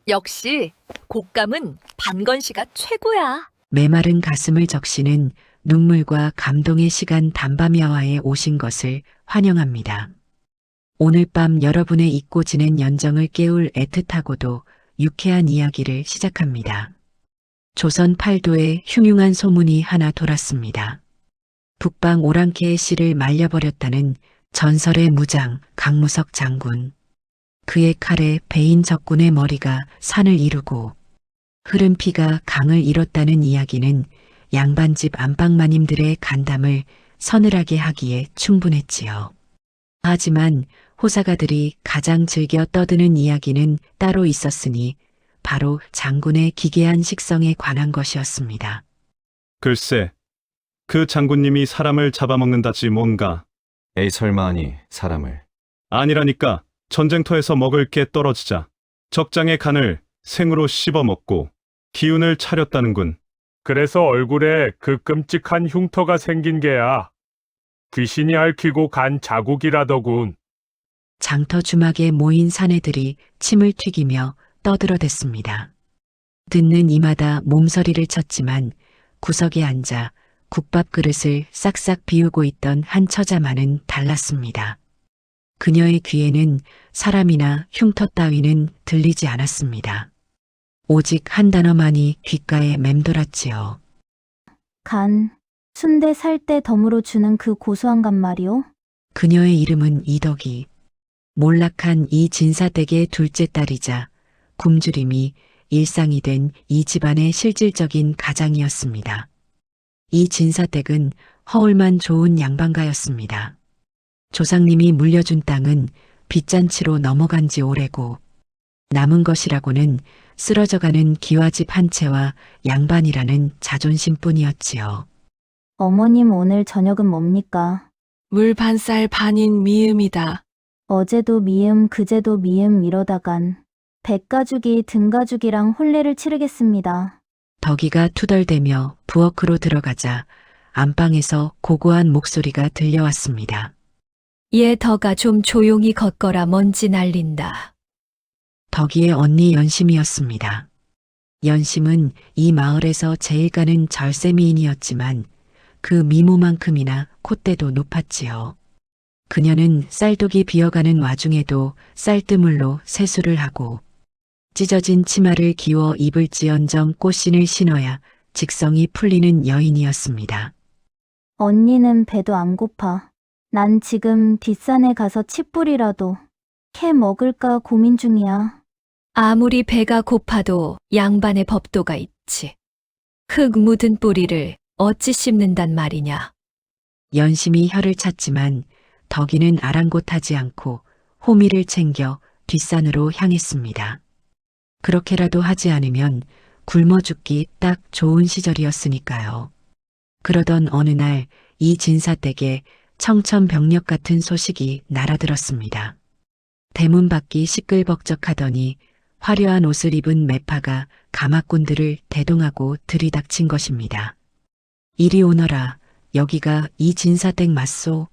역시 곶감은 반건시가 최고야. 메마른 가슴을 적시는 눈물과 감동의 시간 담밤야와에 오신 것을 환영합니다. 오늘 밤 여러분의 잊고 지낸 연정을 깨울 애틋하고도 유쾌한 이야기를 시작합니다. 조선 팔도에 흉흉한 소문이 하나 돌았습니다. 북방 오랑캐의 씨를 말려버렸다는 전설의 무장 강무석 장군. 그의 칼에 베인 적군의 머리가 산을 이루고 흐른 피가 강을 잃었다는 이야기는 양반집 안방마님들의 간담을 서늘하게 하기에 충분했지요. 하지만 호사가들이 가장 즐겨 떠드는 이야기는 따로 있었으니 바로 장군의 기괴한 식성에 관한 것이었습니다. 글쎄, 그 장군님이 사람을 잡아먹는다지 뭔가. 에이 설마 아니 사람을. 아니라니까. 전쟁터에서 먹을 게 떨어지자 적장의 간을 생으로 씹어먹고 기운을 차렸다는군. 그래서 얼굴에 그 끔찍한 흉터가 생긴 게야. 귀신이 핥히고 간 자국이라더군. 장터 주막에 모인 사내들이 침을 튀기며 떠들어댔습니다. 듣는 이마다 몸서리를 쳤지만 구석에 앉아 국밥 그릇을 싹싹 비우고 있던 한 처자만은 달랐습니다. 그녀의 귀에는 사람이나 흉터 따위는 들리지 않았습니다. 오직 한 단어만이 귓가에 맴돌았지요. 간, 순대 살 때 덤으로 주는 그 고소한 간 말이오? 그녀의 이름은 이덕이. 몰락한 이 진사댁의 둘째 딸이자 굶주림이 일상이 된 이 집안의 실질적인 가장이었습니다. 이 진사댁은 허울만 좋은 양반가였습니다. 조상님이 물려준 땅은 빚잔치로 넘어간 지 오래고 남은 것이라고는 쓰러져가는 기와집 한 채와 양반이라는 자존심뿐이었지요. 어머님 오늘 저녁은 뭡니까? 물 반쌀 반인 미음이다. 어제도 미음 그제도 미음 이러다간 백가죽이 등가죽이랑 혼례를 치르겠습니다. 덕이가 투덜대며 부엌으로 들어가자 안방에서 고고한 목소리가 들려왔습니다. 얘 덕아 좀 조용히 걷거라 먼지 날린다. 덕이의 언니 연심이었습니다. 연심은 이 마을에서 제일 가는 절세미인이었지만 그 미모만큼이나 콧대도 높았지요. 그녀는 쌀독이 비어가는 와중에도 쌀뜨물로 세수를 하고 찢어진 치마를 기워 입을지언정 꽃신을 신어야 직성이 풀리는 여인이었습니다. 언니는 배도 안 고파. 난 지금 뒷산에 가서 칡뿌리라도 캐 먹을까 고민 중이야. 아무리 배가 고파도 양반의 법도가 있지. 흙 묻은 뿌리를 어찌 씹는단 말이냐. 연심이 혀를 찼지만 덕이는 아랑곳하지 않고 호미를 챙겨 뒷산으로 향했습니다. 그렇게라도 하지 않으면 굶어 죽기 딱 좋은 시절이었으니까요. 그러던 어느 날 이 진사댁에 청천벽력 같은 소식이 날아들었습니다. 대문 밖이 시끌벅적하더니 화려한 옷을 입은 매파가 가마꾼들을 대동하고 들이닥친 것입니다. 이리 오너라, 여기가 이 진사댁 맞소.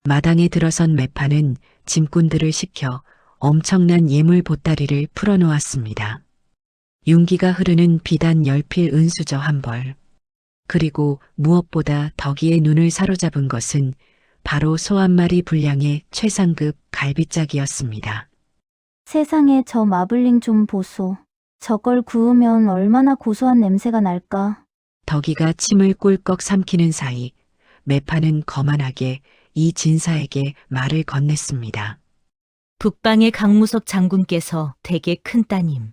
마당에 들어선 매파는 짐꾼들을 시켜 엄청난 예물 보따리를 풀어놓았습니다. 윤기가 흐르는 비단 10필 은수저 한 벌. 그리고 무엇보다 덕이의 눈을 사로잡은 것은 바로 소 한 마리 분량의 최상급 갈비짝이었습니다. 세상에 저 마블링 좀 보소. 저걸 구우면 얼마나 고소한 냄새가 날까. 덕이가 침을 꿀꺽 삼키는 사이 매파는 거만하게 이 진사에게 말을 건넸습니다. 북방의 강무석 장군께서 댁의 큰 따님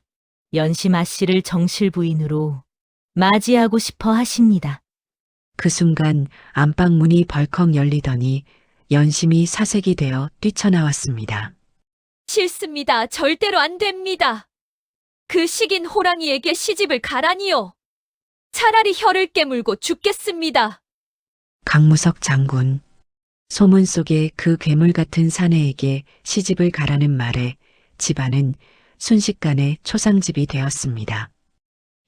연심 아씨를 정실 부인으로 맞이하고 싶어 하십니다. 그 순간 안방 문이 벌컥 열리더니 연심이 사색이 되어 뛰쳐나왔습니다. 싫습니다. 절대로 안 됩니다. 그 식인 호랑이에게 시집을 가라니요. 차라리 혀를 깨물고 죽겠습니다. 강무석 장군. 소문 속의 그 괴물 같은 사내에게 시집을 가라는 말에 집안은 순식간에 초상집이 되었습니다.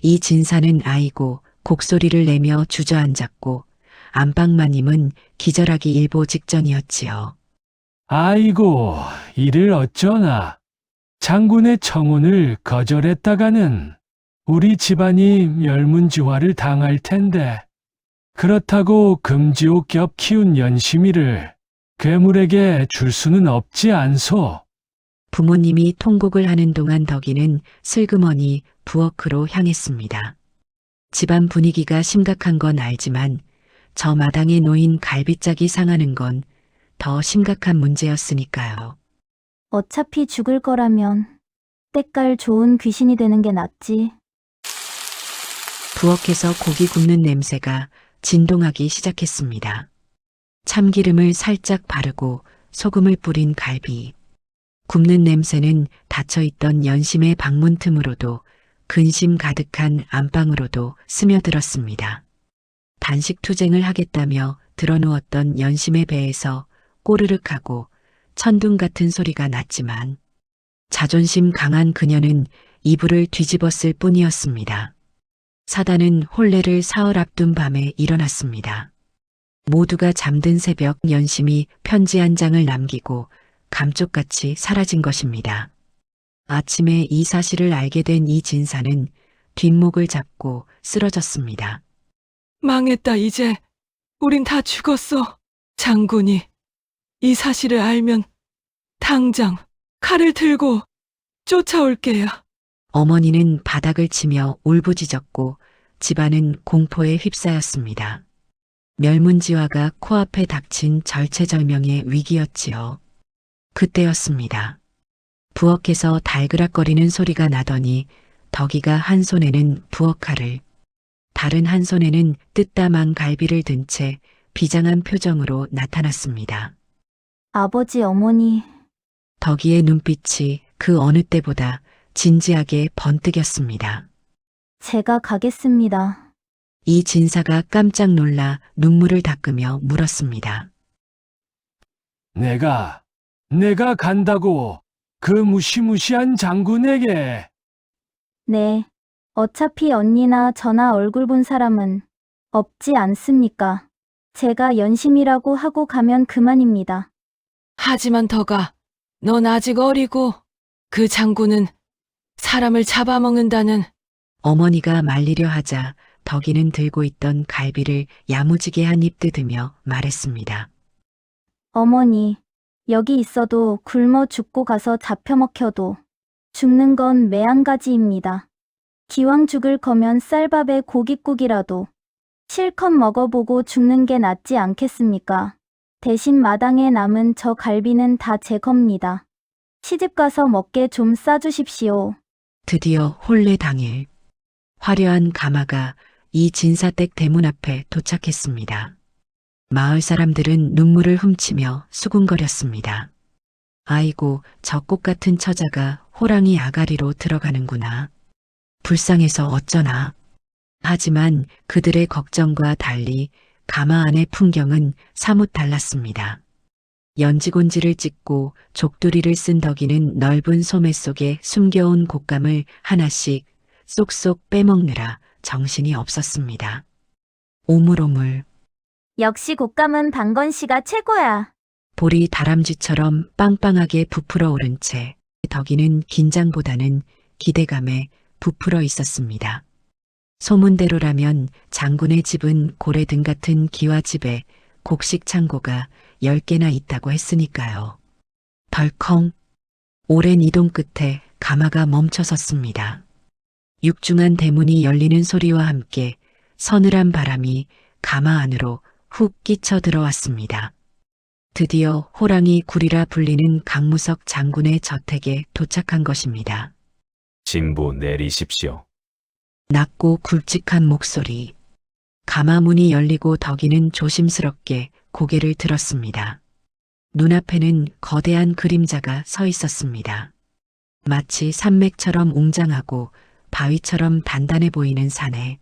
이 진사는 아이고 곡소리를 내며 주저앉았고 안방마님은 기절하기 일보 직전이었지요. 아이고, 이를 어쩌나. 장군의 청혼을 거절했다가는 우리 집안이 멸문지화를 당할 텐데, 그렇다고 금지옥 겹 키운 연심이를 괴물에게 줄 수는 없지 않소. 부모님이 통곡을 하는 동안 덕이는 슬그머니 부엌으로 향했습니다. 집안 분위기가 심각한 건 알지만 저 마당에 놓인 갈비짝이 상하는 건 더 심각한 문제였으니까요. 어차피 죽을 거라면 때깔 좋은 귀신이 되는 게 낫지. 부엌에서 고기 굽는 냄새가 진동하기 시작했습니다. 참기름을 살짝 바르고 소금을 뿌린 갈비. 굽는 냄새는 닫혀있던 연심의 방문 틈으로도 근심 가득한 안방으로도 스며들었습니다. 단식 투쟁을 하겠다며 드러누웠던 연심의 배에서 꼬르륵 하고 천둥 같은 소리가 났지만 자존심 강한 그녀는 이불을 뒤집었을 뿐이었습니다. 사단은 혼례를 사흘 앞둔 밤에 일어났습니다. 모두가 잠든 새벽 연심이 편지 한 장을 남기고 감쪽같이 사라진 것입니다. 아침에 이 사실을 알게 된 이 진사는 뒷목을 잡고 쓰러졌습니다. 망했다, 이제. 우린 다 죽었어. 장군이 이 사실을 알면 당장 칼을 들고 쫓아올게요. 어머니는 바닥을 치며 울부짖었고 집안은 공포에 휩싸였습니다. 멸문지화가 코앞에 닥친 절체절명의 위기였지요. 그때였습니다. 부엌에서 달그락거리는 소리가 나더니 덕이가 한 손에는 부엌칼을, 다른 한 손에는 뜯다만 갈비를 든 채 비장한 표정으로 나타났습니다. 아버지, 어머니, 덕이의 눈빛이 그 어느 때보다 진지하게 번뜩였습니다. 제가 가겠습니다. 이 진사가 깜짝 놀라 눈물을 닦으며 물었습니다. 내가 간다고 그 무시무시한 장군에게. 네. 어차피 언니나 저나 얼굴 본 사람은 없지 않습니까? 제가 연심이라고 하고 가면 그만입니다. 하지만 덕아, 넌 아직 어리고 그 장군은 사람을 잡아먹는다는. 어머니가 말리려 하자 덕이는 들고 있던 갈비를 야무지게 한 입 뜯으며 말했습니다. 어머니, 여기 있어도 굶어 죽고 가서 잡혀먹혀도 죽는 건 매한가지입니다. 기왕 죽을 거면 쌀밥에 고깃국이라도 실컷 먹어보고 죽는 게 낫지 않겠습니까? 대신 마당에 남은 저 갈비는 다 제 겁니다. 시집가서 먹게 좀 싸주십시오. 드디어 혼례 당일 화려한 가마가 이 진사댁 대문 앞에 도착했습니다. 마을 사람들은 눈물을 훔치며 수군거렸습니다. 아이고, 저 꽃 같은 처자가 호랑이 아가리로 들어가는구나. 불쌍해서 어쩌나. 하지만 그들의 걱정과 달리 가마 안의 풍경은 사뭇 달랐습니다. 연지곤지를 찍고 족두리를 쓴 덕이는 넓은 소매 속에 숨겨온 곶감을 하나씩 쏙쏙 빼먹느라 정신이 없었습니다. 오물오물 역시 곶감은 방건 씨가 최고야. 볼이 다람쥐처럼 빵빵하게 부풀어 오른 채 덕이는 긴장보다는 기대감에 부풀어 있었습니다. 소문대로라면 장군의 집은 고래등 같은 기와집에 곡식 창고가 10개나 있다고 했으니까요. 덜컹 오랜 이동 끝에 가마가 멈춰섰습니다. 육중한 대문이 열리는 소리와 함께 서늘한 바람이 가마 안으로 훅 끼쳐 들어왔습니다. 드디어 호랑이 굴이라 불리는 강무석 장군의 저택에 도착한 것입니다. 진보 내리십시오. 낮고 굵직한 목소리. 가마 문이 열리고 덕이는 조심스럽게 고개를 들었습니다. 눈앞에는 거대한 그림자가 서 있었습니다. 마치 산맥처럼 웅장하고 바위처럼 단단해 보이는 산에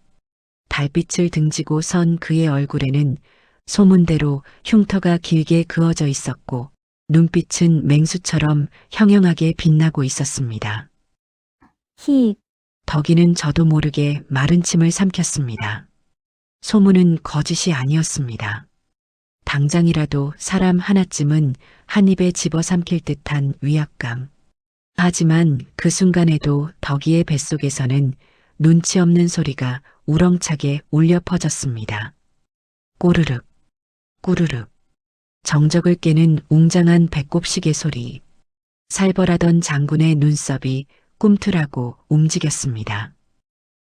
달빛을 등지고 선 그의 얼굴에는 소문대로 흉터가 길게 그어져 있었고 눈빛은 맹수처럼 형형하게 빛나고 있었습니다. 히, 덕이는 저도 모르게 마른 침을 삼켰습니다. 소문은 거짓이 아니었습니다. 당장이라도 사람 하나쯤은 한 입에 집어삼킬 듯한 위압감. 하지만 그 순간에도 덕이의 뱃속에서는 눈치 없는 소리가 우렁차게 울려 퍼졌습니다. 꼬르륵, 꾸르륵. 정적을 깨는 웅장한 배꼽시계 소리. 살벌하던 장군의 눈썹이 꿈틀하고 움직였습니다.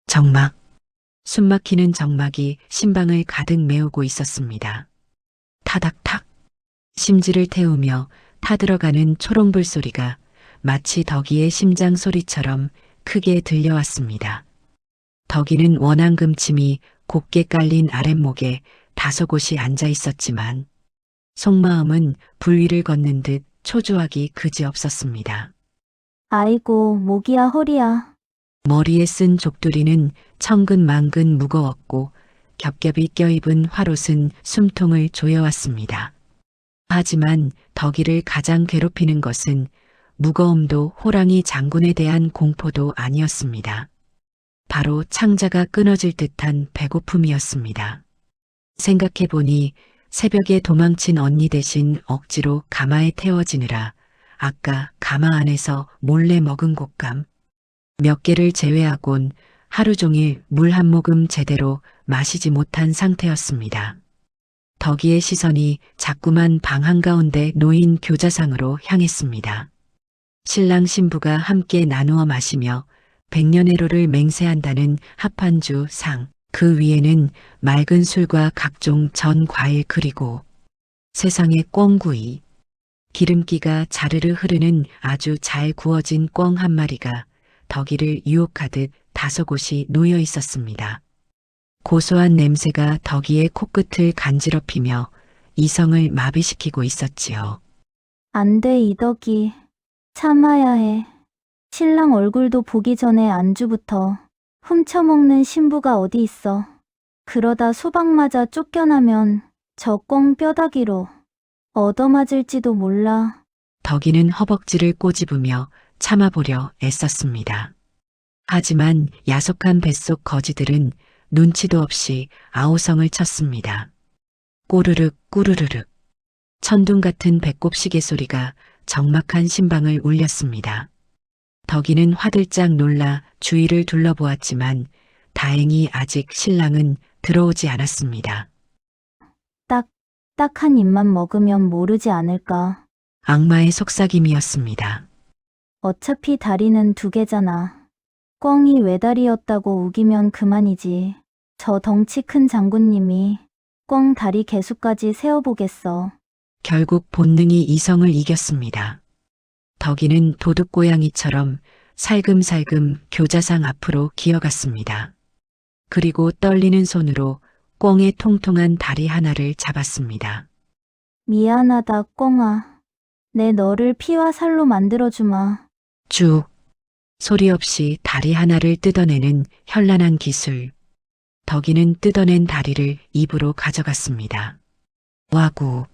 정막. 숨막히는 정막이 심방을 가득 메우고 있었습니다. 타닥탁. 심지를 태우며 타들어가는 초롱불 소리가 마치 덕이의 심장 소리처럼 크게 들려왔습니다. 덕이는 원앙금침이 곱게 깔린 아랫목에 다소곳이 앉아 있었지만 속마음은 불위를 걷는 듯 초조하기 그지없었습니다. 아이고, 목이야, 허리야. 머리에 쓴 족두리는 천근만근 무거웠고 겹겹이 껴입은 화롯은 숨통을 조여왔습니다. 하지만 덕이를 가장 괴롭히는 것은 무거움도 호랑이 장군에 대한 공포도 아니었습니다. 바로 창자가 끊어질 듯한 배고픔이었습니다. 생각해보니 새벽에 도망친 언니 대신 억지로 가마에 태워지느라 아까 가마 안에서 몰래 먹은 곶감 몇 개를 제외하곤 하루 종일 물 한 모금 제대로 마시지 못한 상태였습니다. 덕이의 시선이 자꾸만 방 한가운데 놓인 교자상으로 향했습니다. 신랑 신부가 함께 나누어 마시며 백년해로를 맹세한다는 합판주 상, 그 위에는 맑은 술과 각종 전 과일 그리고 세상의 꿩구이, 기름기가 자르르 흐르는 아주 잘 구워진 꿩 한 마리가 덕이를 유혹하듯 다소곳이 놓여 있었습니다. 고소한 냄새가 덕이의 코끝을 간지럽히며 이성을 마비시키고 있었지요. 안 돼, 이덕이. 참아야 해. 신랑 얼굴도 보기 전에 안주부터 훔쳐먹는 신부가 어디 있어. 그러다 수박 맞아 쫓겨나면 저 꿩 뼈다귀로 얻어맞을지도 몰라. 덕이는 허벅지를 꼬집으며 참아보려 애썼습니다. 하지만 야속한 뱃속 거지들은 눈치도 없이 아우성을 쳤습니다. 꼬르륵 꾸르르륵. 천둥 같은 배꼽시계 소리가 적막한 심방을 울렸습니다. 덕이는 화들짝 놀라 주위를 둘러보았지만 다행히 아직 신랑은 들어오지 않았습니다. 딱 한 입만 먹으면 모르지 않을까. 악마의 속삭임이었습니다. 어차피 다리는 2개잖아. 꿩이 외다리였다고 우기면 그만이지. 저 덩치 큰 장군님이 꿩 다리 개수까지 세어보겠어. 결국 본능이 이성을 이겼습니다. 덕이는 도둑고양이처럼 살금살금 교자상 앞으로 기어갔습니다. 그리고 떨리는 손으로 꿩의 통통한 다리 하나를 잡았습니다. 미안하다, 꿩아. 내 너를 피와 살로 만들어주마. 쭉. 소리 없이 다리 하나를 뜯어내는 현란한 기술. 덕이는 뜯어낸 다리를 입으로 가져갔습니다. 와구.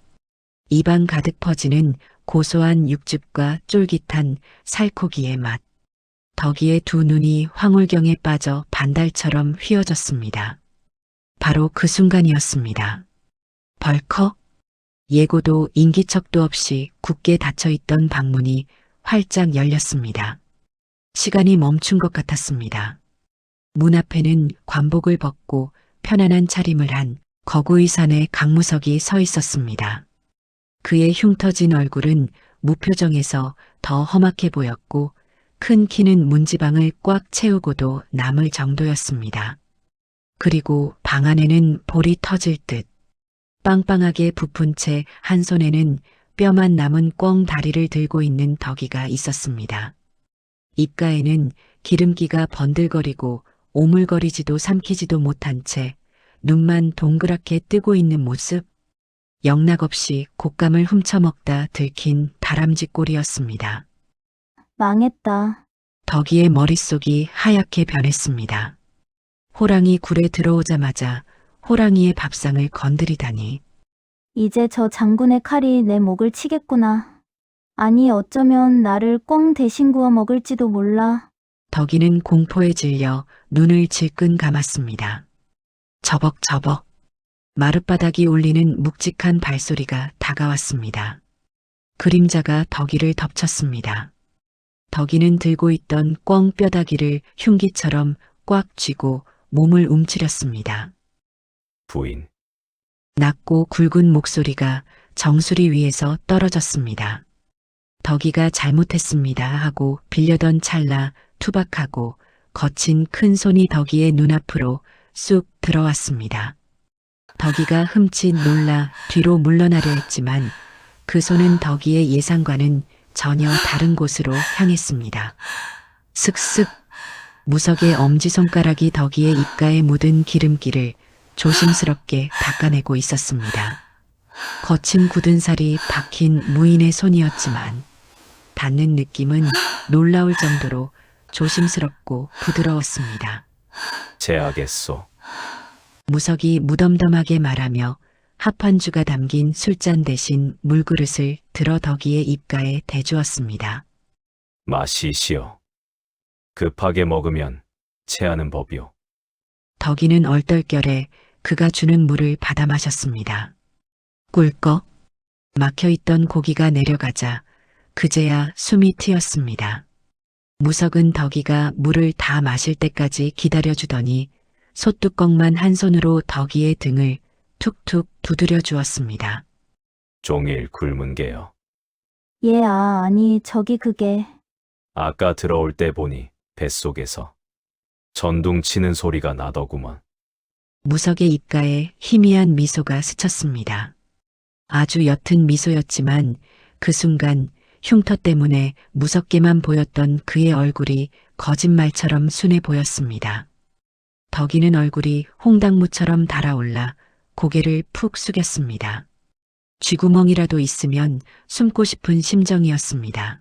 입안 가득 퍼지는 고소한 육즙과 쫄깃한 살코기의 맛. 덕이의 두 눈이 황홀경에 빠져 반달처럼 휘어졌습니다. 바로 그 순간이었습니다. 벌컥. 예고도 인기척도 없이 굳게 닫혀있던 방문이 활짝 열렸습니다. 시간이 멈춘 것 같았습니다. 문 앞에는 관복을 벗고 편안한 차림을 한 거구이산의 강무석이 서 있었습니다. 그의 흉터진 얼굴은 무표정에서 더 험악해 보였고 큰 키는 문지방을 꽉 채우고도 남을 정도였습니다. 그리고 방 안에는 볼이 터질 듯 빵빵하게 부푼 채 한 손에는 뼈만 남은 꿩 다리를 들고 있는 덕이가 있었습니다. 입가에는 기름기가 번들거리고 오물거리지도 삼키지도 못한 채 눈만 동그랗게 뜨고 있는 모습, 영락없이 곶감을 훔쳐먹다 들킨 다람쥐 꼴이었습니다. 망했다. 덕이의 머릿속이 하얗게 변했습니다. 호랑이 굴에 들어오자마자 호랑이의 밥상을 건드리다니. 이제 저 장군의 칼이 내 목을 치겠구나. 아니, 어쩌면 나를 꿩 대신 구워 먹을지도 몰라. 덕이는 공포에 질려 눈을 질끈 감았습니다. 저벅저벅. 마룻바닥이 울리는 묵직한 발소리가 다가왔습니다. 그림자가 덕이를 덮쳤습니다. 덕이는 들고 있던 꿩 뼈다귀를 흉기처럼 꽉 쥐고 몸을 움츠렸습니다. 부인, 낮고 굵은 목소리가 정수리 위에서 떨어졌습니다. 덕이가 잘못했습니다 하고 빌려던 찰나 투박하고 거친 큰 손이 덕이의 눈앞으로 쑥 들어왔습니다. 덕이가 흠칫 놀라 뒤로 물러나려 했지만 그 손은 덕이의 예상과는 전혀 다른 곳으로 향했습니다. 슥슥 무석의 엄지손가락이 덕이의 입가에 묻은 기름기를 조심스럽게 닦아내고 있었습니다. 거친 굳은 살이 박힌 무인의 손이었지만 닿는 느낌은 놀라울 정도로 조심스럽고 부드러웠습니다. 제하겠소. 무석이 무덤덤하게 말하며 합한주가 담긴 술잔 대신 물그릇을 들어 덕이의 입가에 대주었습니다. 마시시오. 급하게 먹으면 체하는 법이오. 덕이는 얼떨결에 그가 주는 물을 받아 마셨습니다. 꿀꺽 막혀있던 고기가 내려가자 그제야 숨이 트였습니다. 무석은 덕이가 물을 다 마실 때까지 기다려주더니 솥뚜껑만 한 손으로 덕이의 등을 툭툭 두드려 주었습니다. 종일 굶은 게요. 예, 아니, 저기 그게. 아까 들어올 때 보니 뱃속에서 전둥 치는 소리가 나더구먼. 무석의 입가에 희미한 미소가 스쳤습니다. 아주 옅은 미소였지만 그 순간 흉터 때문에 무섭게만 보였던 그의 얼굴이 거짓말처럼 순해 보였습니다. 덕이는 얼굴이 홍당무처럼 달아올라 고개를 푹 숙였습니다. 쥐구멍이라도 있으면 숨고 싶은 심정이었습니다.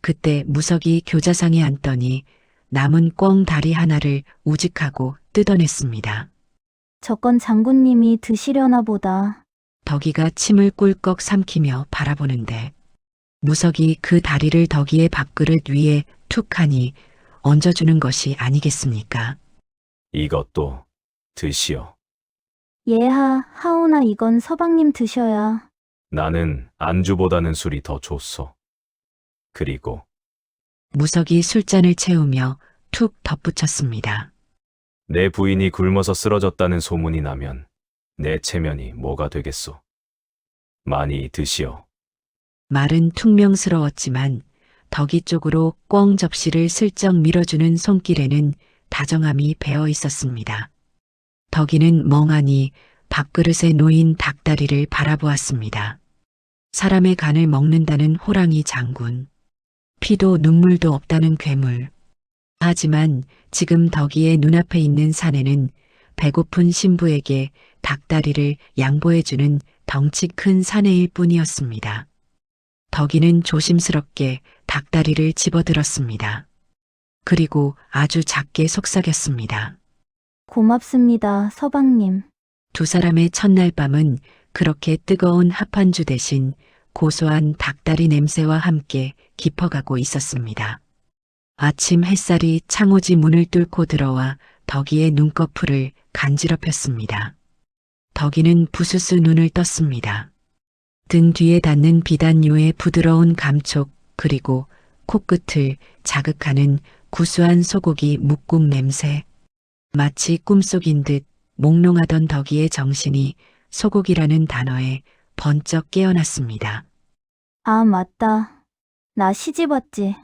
그때 무석이 교자상에 앉더니 남은 꿩 다리 하나를 우직하고 뜯어냈습니다. 저건 장군님이 드시려나 보다. 덕이가 침을 꿀꺽 삼키며 바라보는데 무석이 그 다리를 덕이의 밥그릇 위에 툭 하니 얹어주는 것이 아니겠습니까? 이것도 드시오. 예하, 하오나 이건 서방님 드셔야. 나는 안주보다는 술이 더 좋소. 그리고 무석이 술잔을 채우며 툭 덧붙였습니다. 내 부인이 굶어서 쓰러졌다는 소문이 나면 내 체면이 뭐가 되겠소. 많이 드시오. 말은 퉁명스러웠지만 덕이 쪽으로 꿩 접시를 슬쩍 밀어주는 손길에는 다정함이 배어 있었습니다. 덕이는 멍하니 밥그릇에 놓인 닭다리를 바라보았습니다. 사람의 간을 먹는다는 호랑이 장군. 피도 눈물도 없다는 괴물. 하지만 지금 덕이의 눈앞에 있는 사내는 배고픈 신부에게 닭다리를 양보해주는 덩치 큰 사내일 뿐이었습니다. 덕이는 조심스럽게 닭다리를 집어들었습니다. 그리고 아주 작게 속삭였습니다. 고맙습니다, 서방님. 두 사람의 첫날 밤은 그렇게 뜨거운 합한주 대신 고소한 닭다리 냄새와 함께 깊어가고 있었습니다. 아침 햇살이 창호지 문을 뚫고 들어와 덕이의 눈꺼풀을 간지럽혔습니다. 덕이는 부스스 눈을 떴습니다. 등 뒤에 닿는 비단유의 부드러운 감촉 그리고 코끝을 자극하는 구수한 소고기 묵국 냄새. 마치 꿈속인 듯 몽롱하던 덕이의 정신이 소고기라는 단어에 번쩍 깨어났습니다. 아, 맞다. 나 시집 왔지.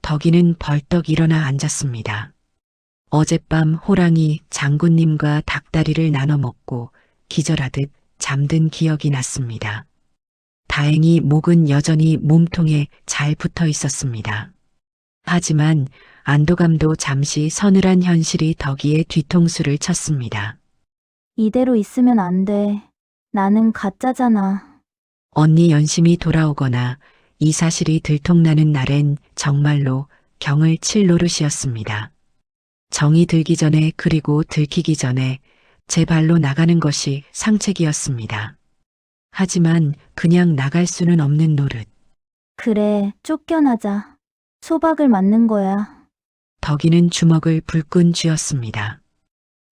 덕이는 벌떡 일어나 앉았습니다. 어젯밤 호랑이 장군님과 닭다리를 나눠 먹고 기절하듯 잠든 기억이 났습니다. 다행히 목은 여전히 몸통에 잘 붙어 있었습니다. 하지만 안도감도 잠시 서늘한 현실이 덕이의 뒤통수를 쳤습니다. 이대로 있으면 안 돼. 나는 가짜잖아. 언니 연심이 돌아오거나 이 사실이 들통나는 날엔 정말로 경을 칠 노릇이었습니다. 정이 들기 전에 그리고 들키기 전에 제 발로 나가는 것이 상책이었습니다. 하지만 그냥 나갈 수는 없는 노릇. 그래, 쫓겨나자. 소박을 맞는 거야. 덕이는 주먹을 불끈 쥐었습니다.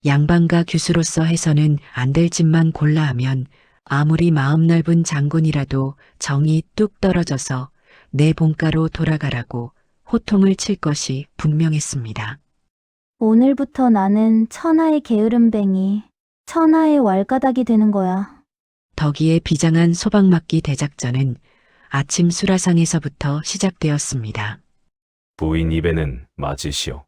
양반가 규수로서 해서는 안 될 짓만 골라 하면 아무리 마음 넓은 장군이라도 정이 뚝 떨어져서 내 본가로 돌아가라고 호통을 칠 것이 분명했습니다. 오늘부터 나는 천하의 게으름뱅이, 천하의 왈가닥이 되는 거야. 덕이의 비장한 소방맞기 대작전은 아침 수라상에서부터 시작되었습니다. 부인 입에는 맞으시오.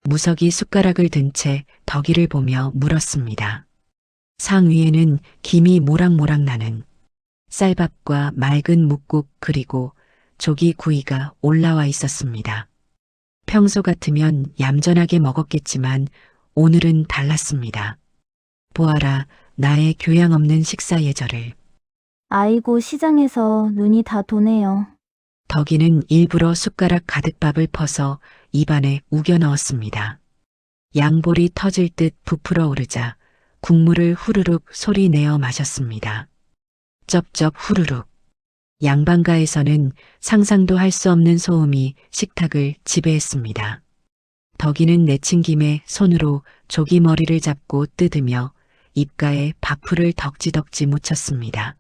무석이 숟가락을 든 채 덕이를 보며 물었습니다. 상 위에는 김이 모락모락 나는 쌀밥과 맑은 묵국 그리고 조기 구이가 올라와 있었습니다. 평소 같으면 얌전하게 먹었겠지만 오늘은 달랐습니다. 보아라, 나의 교양 없는 식사 예절을. 아이고 시장에서 눈이 다 도네요. 덕이는 일부러 숟가락 가득 밥을 퍼서 입안에 우겨 넣었습니다. 양볼이 터질 듯 부풀어 오르자 국물을 후루룩 소리 내어 마셨습니다. 쩝쩝 후루룩. 양반가에서는 상상도 할 수 없는 소음이 식탁을 지배했습니다. 덕이는 내친김에 손으로 조기 머리를 잡고 뜯으며 입가에 밥풀을 덕지덕지 묻혔습니다.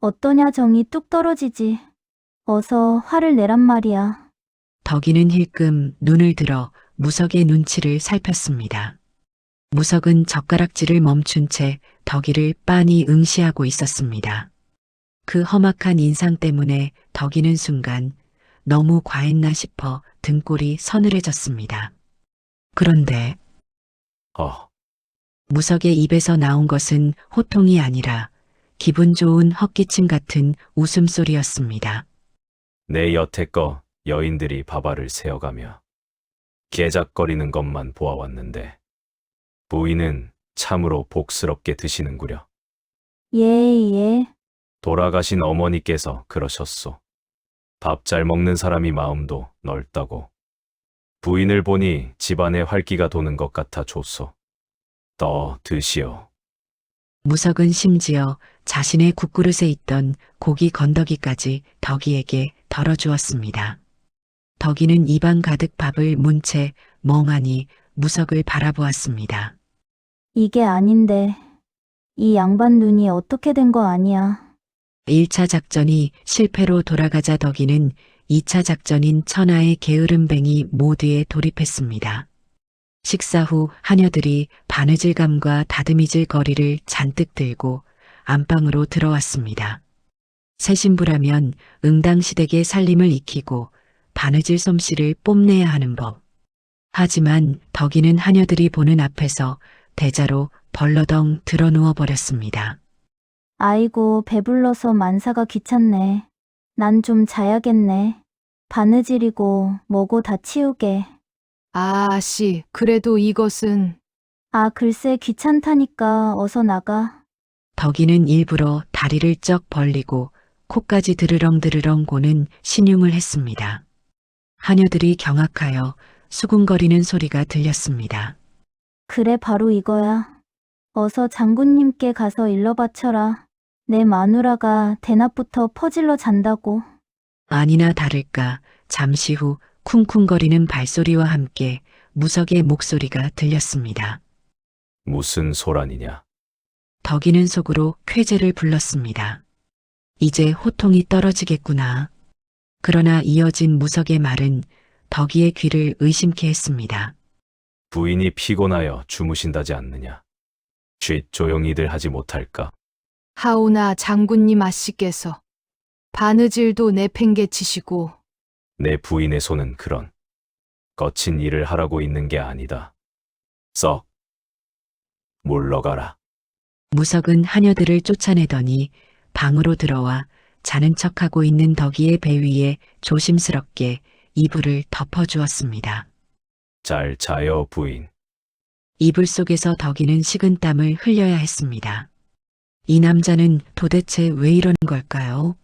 어떠냐 정이 뚝 떨어지지. 어서 화를 내란 말이야. 덕이는 힐끔 눈을 들어 무석의 눈치를 살폈습니다. 무석은 젓가락질을 멈춘 채 덕이를 빤히 응시하고 있었습니다. 그 험악한 인상 때문에 덕이는 순간 너무 과했나 싶어 등골이 서늘해졌습니다. 그런데 무석의 입에서 나온 것은 호통이 아니라 기분 좋은 헛기침 같은 웃음소리였습니다. 내 여태껏 여인들이 밥알을 세어가며 개작거리는 것만 보아왔는데 부인은 참으로 복스럽게 드시는구려. 예. 돌아가신 어머니께서 그러셨소. 밥 잘 먹는 사람이 마음도 넓다고. 부인을 보니 집안에 활기가 도는 것 같아 좋소. 더 드시오. 무석은 심지어 자신의 국그릇에 있던 고기 건더기까지 덕이에게 덜어주었습니다. 덕이는 입안 가득 밥을 문 채 멍하니 무석을 바라보았습니다. 이게 아닌데. 이 양반 눈이 어떻게 된 거 아니야. 1차 작전이 실패로 돌아가자 덕이는 2차 작전인 천하의 게으름뱅이 모드에 돌입했습니다. 식사 후 하녀들이 바느질감과 다듬이질 거리를 잔뜩 들고 안방으로 들어왔습니다. 새 신부라면 응당시댁의 살림을 익히고 바느질 솜씨를 뽐내야 하는 법. 하지만 덕이는 하녀들이 보는 앞에서 대자로 벌러덩 드러누워 버렸습니다. 아이고 배불러서 만사가 귀찮네. 난 좀 자야겠네. 바느질이고 뭐고 다 치우게. 아씨, 그래도 이것은 아 글쎄 귀찮다니까 어서 나가. 덕이는 일부러 다리를 쩍 벌리고 코까지 드르렁드르렁 고는 신용을 했습니다. 하녀들이 경악하여 수군거리는 소리가 들렸습니다. 그래 바로 이거야. 어서 장군님께 가서 일러 바쳐라. 내 마누라가 대낮부터 퍼질러 잔다고. 아니나 다를까 잠시 후 쿵쿵거리는 발소리와 함께 무석의 목소리가 들렸습니다. 무슨 소란이냐? 덕이는 속으로 쾌재를 불렀습니다. 이제 호통이 떨어지겠구나. 그러나 이어진 무석의 말은 덕이의 귀를 의심케 했습니다. 부인이 피곤하여 주무신다지 않느냐? 쉿 조용히들 하지 못할까? 하오나 장군님 아씨께서 바느질도 내팽개치시고 내 부인의 손은 그런 거친 일을 하라고 있는 게 아니다. 썩 물러가라. 무석은 하녀들을 쫓아내더니 방으로 들어와 자는 척하고 있는 덕이의 배 위에 조심스럽게 이불을 덮어주었습니다. 잘 자요 부인. 이불 속에서 덕이는 식은땀을 흘려야 했습니다. 이 남자는 도대체 왜 이러는 걸까요?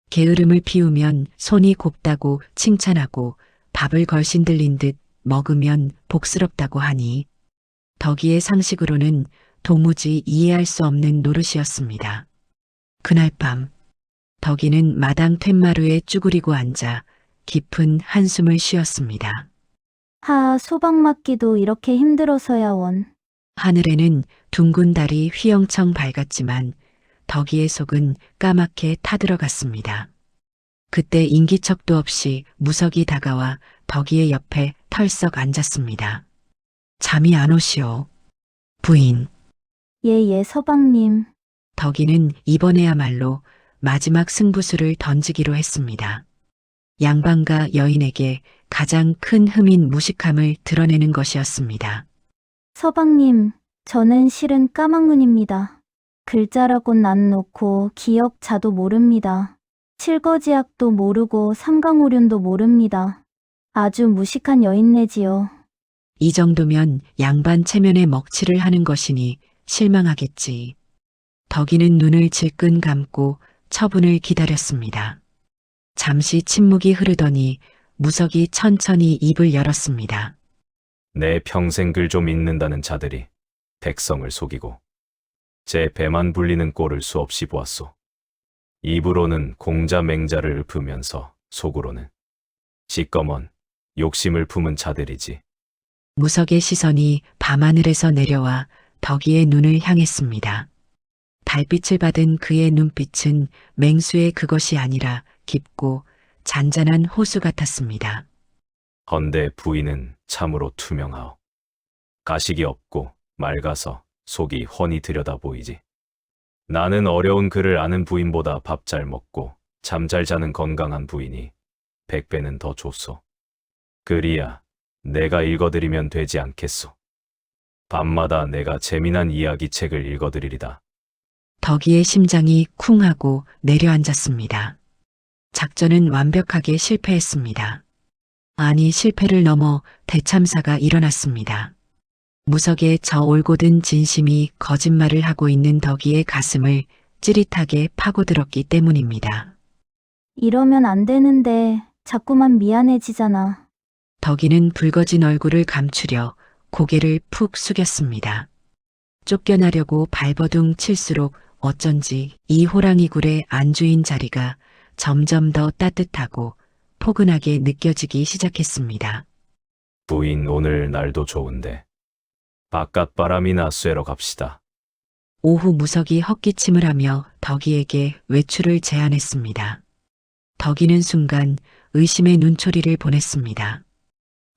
게으름을 피우면 손이 곱다고 칭찬하고 밥을 걸신 들린 듯 먹으면 복스럽다고 하니 덕이의 상식으로는 도무지 이해할 수 없는 노릇이었습니다. 그날 밤 덕이는 마당 툇마루에 쭈그리고 앉아 깊은 한숨을 쉬었습니다. 하 소방맞기도 이렇게 힘들어서야 원. 하늘에는 둥근 달이 휘영청 밝았지만 덕이의 속은 까맣게 타들어갔습니다. 그때 인기척도 없이 무석이 다가와 덕이의 옆에 털썩 앉았습니다. 잠이 안 오시오. 부인. 예, 서방님. 덕이는 이번에야말로 마지막 승부수를 던지기로 했습니다. 양반과 여인에게 가장 큰 흠인 무식함을 드러내는 것이었습니다. 서방님, 저는 실은 까막눈입니다. 글자라곤 안 놓고 기억자도 모릅니다. 칠거지약도 모르고 삼강오륜도 모릅니다. 아주 무식한 여인네지요. 이 정도면 양반 체면에 먹칠을 하는 것이니 실망하겠지. 덕이는 눈을 질끈 감고 처분을 기다렸습니다. 잠시 침묵이 흐르더니 무석이 천천히 입을 열었습니다. 내 평생 글 좀 읽는다는 자들이 백성을 속이고 제 배만 불리는 꼴을 수없이 보았소. 입으로는 공자 맹자를 읊으면서 속으로는 시꺼먼 욕심을 품은 자들이지. 무석의 시선이 밤하늘에서 내려와 덕이의 눈을 향했습니다. 달빛을 받은 그의 눈빛은 맹수의 그것이 아니라 깊고 잔잔한 호수 같았습니다. 헌데 부인은 참으로 투명하오. 가식이 없고 맑아서 속이 훤히 들여다 보이지. 나는 어려운 글을 아는 부인보다 밥 잘 먹고 잠 잘 자는 건강한 부인이 100배는 더 좋소. 그리야 내가 읽어드리면 되지 않겠소. 밤마다 내가 재미난 이야기 책을 읽어드리리다. 덕이의 심장이 쿵하고 내려앉았습니다. 작전은 완벽하게 실패했습니다. 아니, 실패를 넘어 대참사가 일어났습니다. 무석의 저 올곧은 진심이 거짓말을 하고 있는 덕이의 가슴을 찌릿하게 파고들었기 때문입니다. 이러면 안 되는데 자꾸만 미안해지잖아. 덕이는 붉어진 얼굴을 감추려 고개를 푹 숙였습니다. 쫓겨나려고 발버둥 칠수록 어쩐지 이 호랑이 굴의 안주인 자리가 점점 더 따뜻하고 포근하게 느껴지기 시작했습니다. 부인 오늘 날도 좋은데 바깥 바람이나 쐬러 갑시다. 오후 무석이 헛기침을 하며 덕이에게 외출을 제안했습니다. 덕이는 순간 의심의 눈초리를 보냈습니다.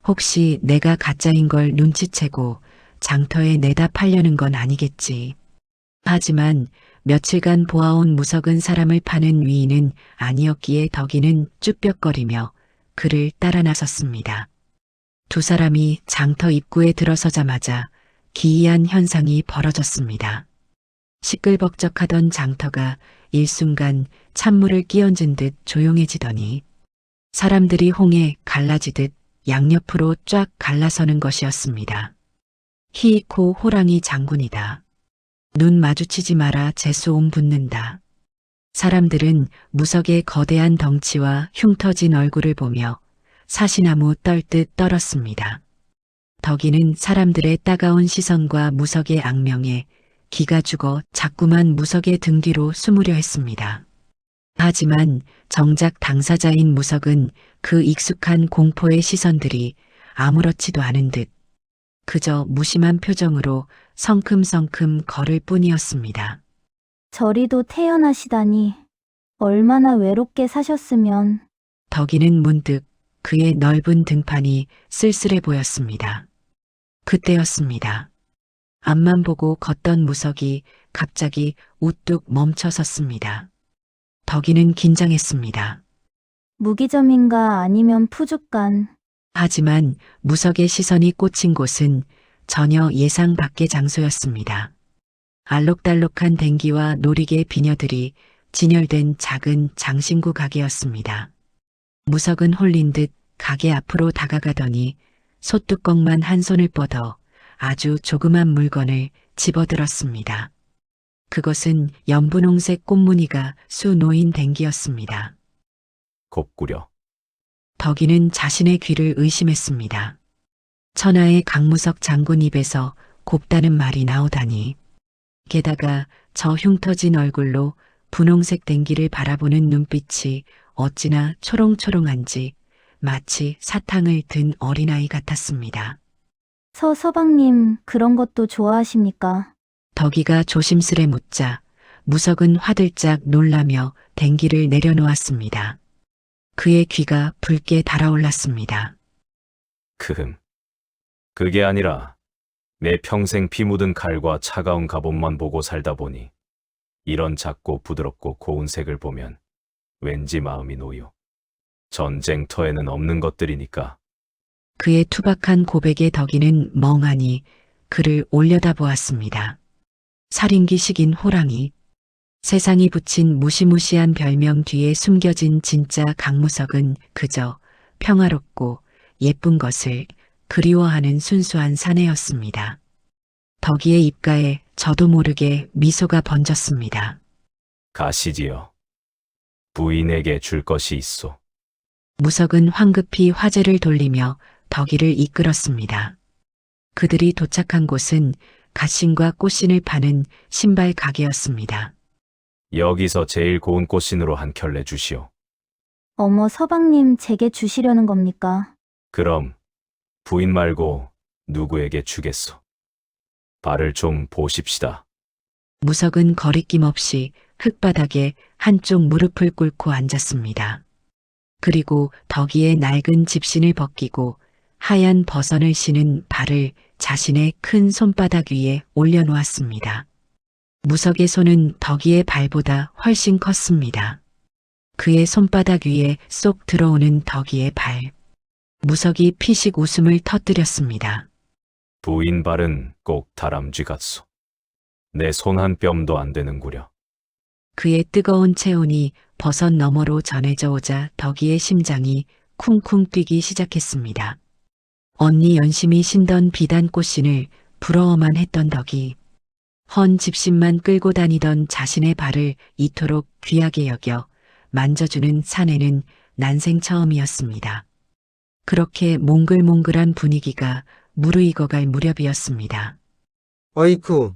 혹시 내가 가짜인 걸 눈치채고 장터에 내다 팔려는 건 아니겠지. 하지만 며칠간 보아온 무석은 사람을 파는 위인은 아니었기에 덕이는 쭈뼛거리며 그를 따라 나섰습니다. 두 사람이 장터 입구에 들어서자마자 기이한 현상이 벌어졌습니다. 시끌벅적하던 장터가 일순간 찬물을 끼얹은 듯 조용해지더니 사람들이 홍해 갈라지듯 양옆으로 쫙 갈라서는 것이었습니다. 히코 호랑이 장군이다. 눈 마주치지 마라 재수옴 붙는다. 사람들은 무석의 거대한 덩치와 흉터진 얼굴을 보며 사시나무 떨듯 떨었습니다. 덕이는 사람들의 따가운 시선과 무석의 악명에 기가 죽어 자꾸만 무석의 등 뒤로 숨으려 했습니다. 하지만 정작 당사자인 무석은 그 익숙한 공포의 시선들이 아무렇지도 않은 듯 그저 무심한 표정으로 성큼성큼 걸을 뿐이었습니다. 저리도 태어나시다니 얼마나 외롭게 사셨으면. 덕이는 문득 그의 넓은 등판이 쓸쓸해 보였습니다. 그때였습니다. 앞만 보고 걷던 무석이 갑자기 우뚝 멈춰 섰습니다. 덕이는 긴장했습니다. 무기점인가 아니면 푸죽간. 하지만 무석의 시선이 꽂힌 곳은 전혀 예상 밖의 장소였습니다. 알록달록한 댕기와 놀이개 비녀들이 진열된 작은 장신구 가게였습니다. 무석은 홀린 듯 가게 앞으로 다가가더니 소뚜껑만 한 손을 뻗어 아주 조그만 물건을 집어들었습니다. 그것은 연분홍색 꽃무늬가 수놓인 댕기였습니다. 곱구려. 덕이는 자신의 귀를 의심했습니다. 천하의 강무석 장군 입에서 곱다는 말이 나오다니. 게다가 저 흉터진 얼굴로 분홍색 댕기를 바라보는 눈빛이 어찌나 초롱초롱한지 마치 사탕을 든 어린아이 같았습니다. 서방님 그런 것도 좋아하십니까? 덕이가 조심스레 묻자 무석은 화들짝 놀라며 댕기를 내려놓았습니다. 그의 귀가 붉게 달아올랐습니다. 그게 아니라 내 평생 피 묻은 칼과 차가운 갑옷만 보고 살다 보니 이런 작고 부드럽고 고운 색을 보면 왠지 마음이 놓여. 전쟁터에는 없는 것들이니까. 그의 투박한 고백에 덕이는 멍하니 그를 올려다보았습니다. 살인귀식인 호랑이. 세상이 붙인 무시무시한 별명 뒤에 숨겨진 진짜 강무석은 그저 평화롭고 예쁜 것을 그리워하는 순수한 사내였습니다. 덕이의 입가에 저도 모르게 미소가 번졌습니다. 가시지요. 부인에게 줄 것이 있소. 무석은 황급히 화제를 돌리며 덕이를 이끌었습니다. 그들이 도착한 곳은 갓신과 꽃신을 파는 신발 가게였습니다. 여기서 제일 고운 꽃신으로 한 켤레 주시오. 어머, 서방님 제게 주시려는 겁니까? 그럼 부인 말고 누구에게 주겠소. 발을 좀 보십시다. 무석은 거리낌 없이 흙바닥에 한쪽 무릎을 꿇고 앉았습니다. 그리고 덕이의 낡은 집신을 벗기고 하얀 버선을 신은 발을 자신의 큰 손바닥 위에 올려놓았습니다. 무석의 손은 덕이의 발보다 훨씬 컸습니다. 그의 손바닥 위에 쏙 들어오는 덕이의 발. 무석이 피식 웃음을 터뜨렸습니다. 부인 발은 꼭 다람쥐 같소. 내 손 한 뼘도 안 되는구려. 그의 뜨거운 체온이 버선 너머로 전해져 오자 덕이의 심장이 쿵쿵 뛰기 시작했습니다. 언니 연심이 신던 비단꽃신을 부러워만 했던 덕이 헌 집신만 끌고 다니던 자신의 발을 이토록 귀하게 여겨 만져주는 사내는 난생 처음이었습니다. 그렇게 몽글몽글한 분위기가 무르익어갈 무렵이었습니다. 어이쿠,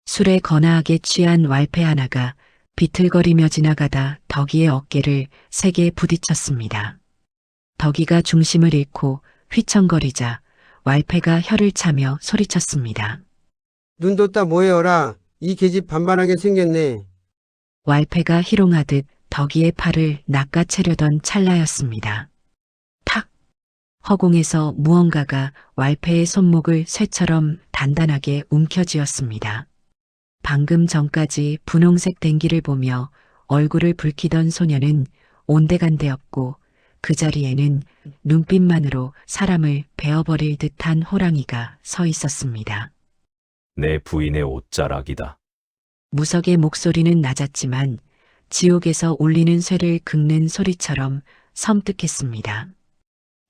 술에 거나하게 취한 왈패 하나가 비틀거리며 지나가다 덕이의 어깨를 세게 부딪혔습니다. 덕이가 중심을 잃고 휘청거리자 왈패가 혀를 차며 소리쳤습니다. 눈 떴다 뭐해어라. 이 계집 반반하게 생겼네. 왈패가 희롱하듯 덕이의 팔을 낚아채려던 찰나였습니다. 탁! 허공에서 무언가가 왈패의 손목을 쇠처럼 단단하게 움켜쥐었습니다. 방금 전까지 분홍색 댕기를 보며 얼굴을 붉히던 소녀는 온데간데없고 그 자리에는 눈빛만으로 사람을 베어버릴 듯한 호랑이가 서 있었습니다. 내 부인의 옷자락이다. 무석의 목소리는 낮았지만 지옥에서 울리는 쇠를 긁는 소리처럼 섬뜩했습니다.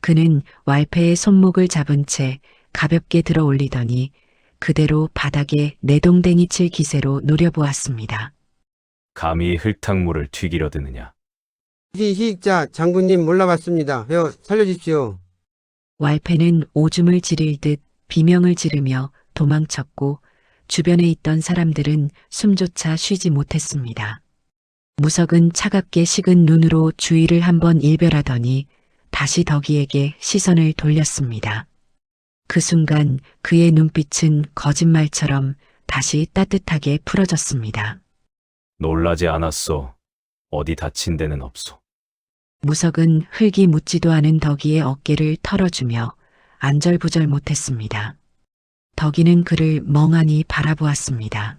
그는 왈패의 손목을 잡은 채 가볍게 들어 올리더니 그대로 바닥에 내동댕이 칠 기세로 노려보았습니다. 감히 흙탕물을 튀기려 드느냐. 희익자 장군님 몰라봤습니다. 살려주십시오. 왈패는 오줌을 지릴 듯 비명을 지르며 도망쳤고 주변에 있던 사람들은 숨조차 쉬지 못했습니다. 무석은 차갑게 식은 눈으로 주위를 한번 일별하더니 다시 덕이에게 시선을 돌렸습니다. 그 순간 그의 눈빛은 거짓말처럼 다시 따뜻하게 풀어졌습니다. 놀라지 않았소. 어디 다친 데는 없소. 무석은 흙이 묻지도 않은 덕이의 어깨를 털어주며 안절부절 못했습니다. 덕이는 그를 멍하니 바라보았습니다.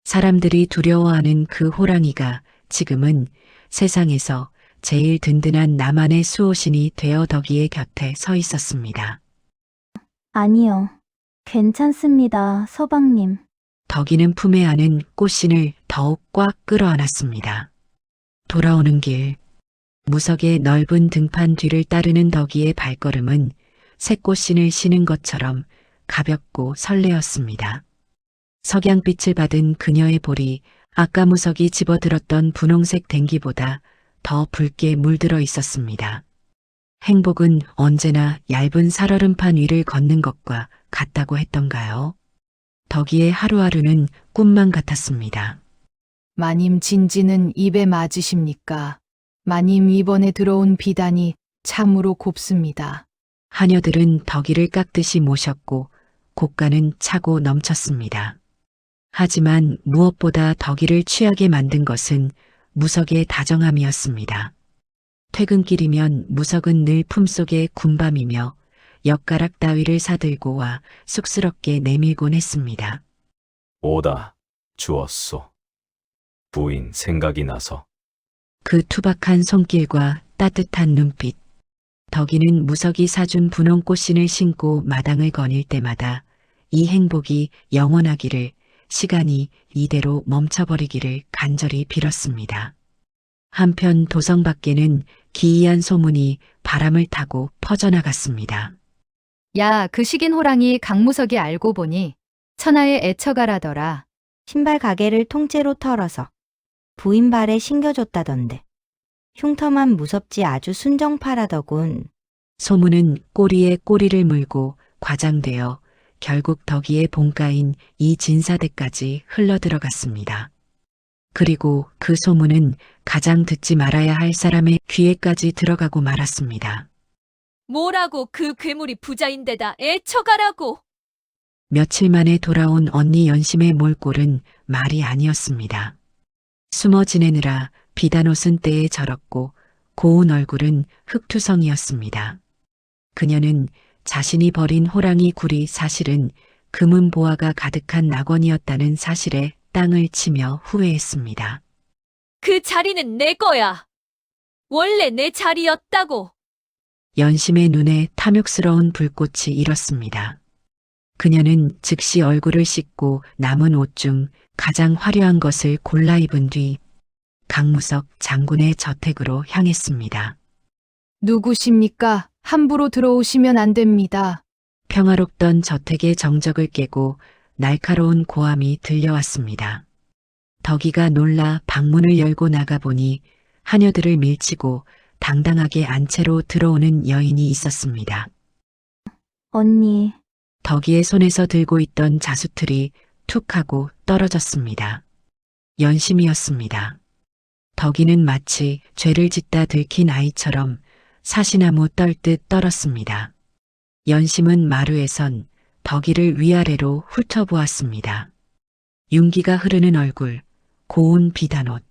사람들이 두려워하는 그 호랑이가 지금은 세상에서 제일 든든한 나만의 수호신이 되어 덕이의 곁에 서 있었습니다. 아니요. 괜찮습니다, 서방님. 덕이는 품에 안은 꽃신을 더욱 꽉 끌어안았습니다. 돌아오는 길, 무석의 넓은 등판 뒤를 따르는 덕이의 발걸음은 새꽃신을 신은 것처럼 가볍고 설레었습니다. 석양빛을 받은 그녀의 볼이 아까 무석이 집어들었던 분홍색 댕기보다 더 붉게 물들어 있었습니다. 행복은 언제나 얇은 살얼음판 위를 걷는 것과 같다고 했던가요? 덕이의 하루하루는 꿈만 같았습니다. 마님 진지는 입에 맞으십니까? 마님 이번에 들어온 비단이 참으로 곱습니다. 하녀들은 덕이를 깎듯이 모셨고 곡간은 차고 넘쳤습니다. 하지만 무엇보다 덕이를 취하게 만든 것은 무석의 다정함이었습니다. 퇴근길이면 무석은 늘 품속에 군밤이며 엿가락 따위를 사들고 와 쑥스럽게 내밀곤 했습니다. 오다 주었소. 부인 생각이 나서. 그 투박한 손길과 따뜻한 눈빛. 덕이는 무석이 사준 분홍꽃신을 신고 마당을 거닐 때마다 이 행복이 영원하기를, 시간이 이대로 멈춰버리기를 간절히 빌었습니다. 한편 도성 밖에는 기이한 소문이 바람을 타고 퍼져나갔습니다. 야, 그 식인 호랑이 강무석이 알고 보니 천하의 애처가라더라. 신발 가게를 통째로 털어서 부인 발에 신겨줬다던데. 흉터만 무섭지 아주 순정파라더군. 소문은 꼬리에 꼬리를 물고 과장되어 결국 덕이의 본가인 이 진사대까지 흘러들어갔습니다. 그리고 그 소문은 가장 듣지 말아야 할 사람의 귀에까지 들어가고 말았습니다. 뭐라고 그 괴물이 부자인데다 애처가라고. 며칠 만에 돌아온 언니 연심의 몰골은 말이 아니었습니다. 숨어 지내느라 비단옷은 때에 절었고 고운 얼굴은 흑투성이었습니다. 그녀는 자신이 버린 호랑이 굴이 사실은 금은 보화가 가득한 낙원이었다는 사실에 땅을 치며 후회했습니다. 그 자리는 내 거야. 원래 내 자리였다고. 연심의 눈에 탐욕스러운 불꽃이 일었습니다. 그녀는 즉시 얼굴을 씻고 남은 옷 중 가장 화려한 것을 골라 입은 뒤 강무석 장군의 저택으로 향했습니다. 누구십니까? 함부로 들어오시면 안 됩니다. 평화롭던 저택의 정적을 깨고 날카로운 고함이 들려왔습니다. 덕이가 놀라 방문을 열고 나가보니 하녀들을 밀치고 당당하게 안채로 들어오는 여인이 있었습니다. 언니, 덕이의 손에서 들고 있던 자수틀이 툭 하고 떨어졌습니다. 연심이었습니다. 덕이는 마치 죄를 짓다 들킨 아이처럼 사시나무 떨듯 떨었습니다. 연심은 마루에선 덕이를 위아래로 훑어보았습니다. 윤기가 흐르는 얼굴, 고운 비단옷,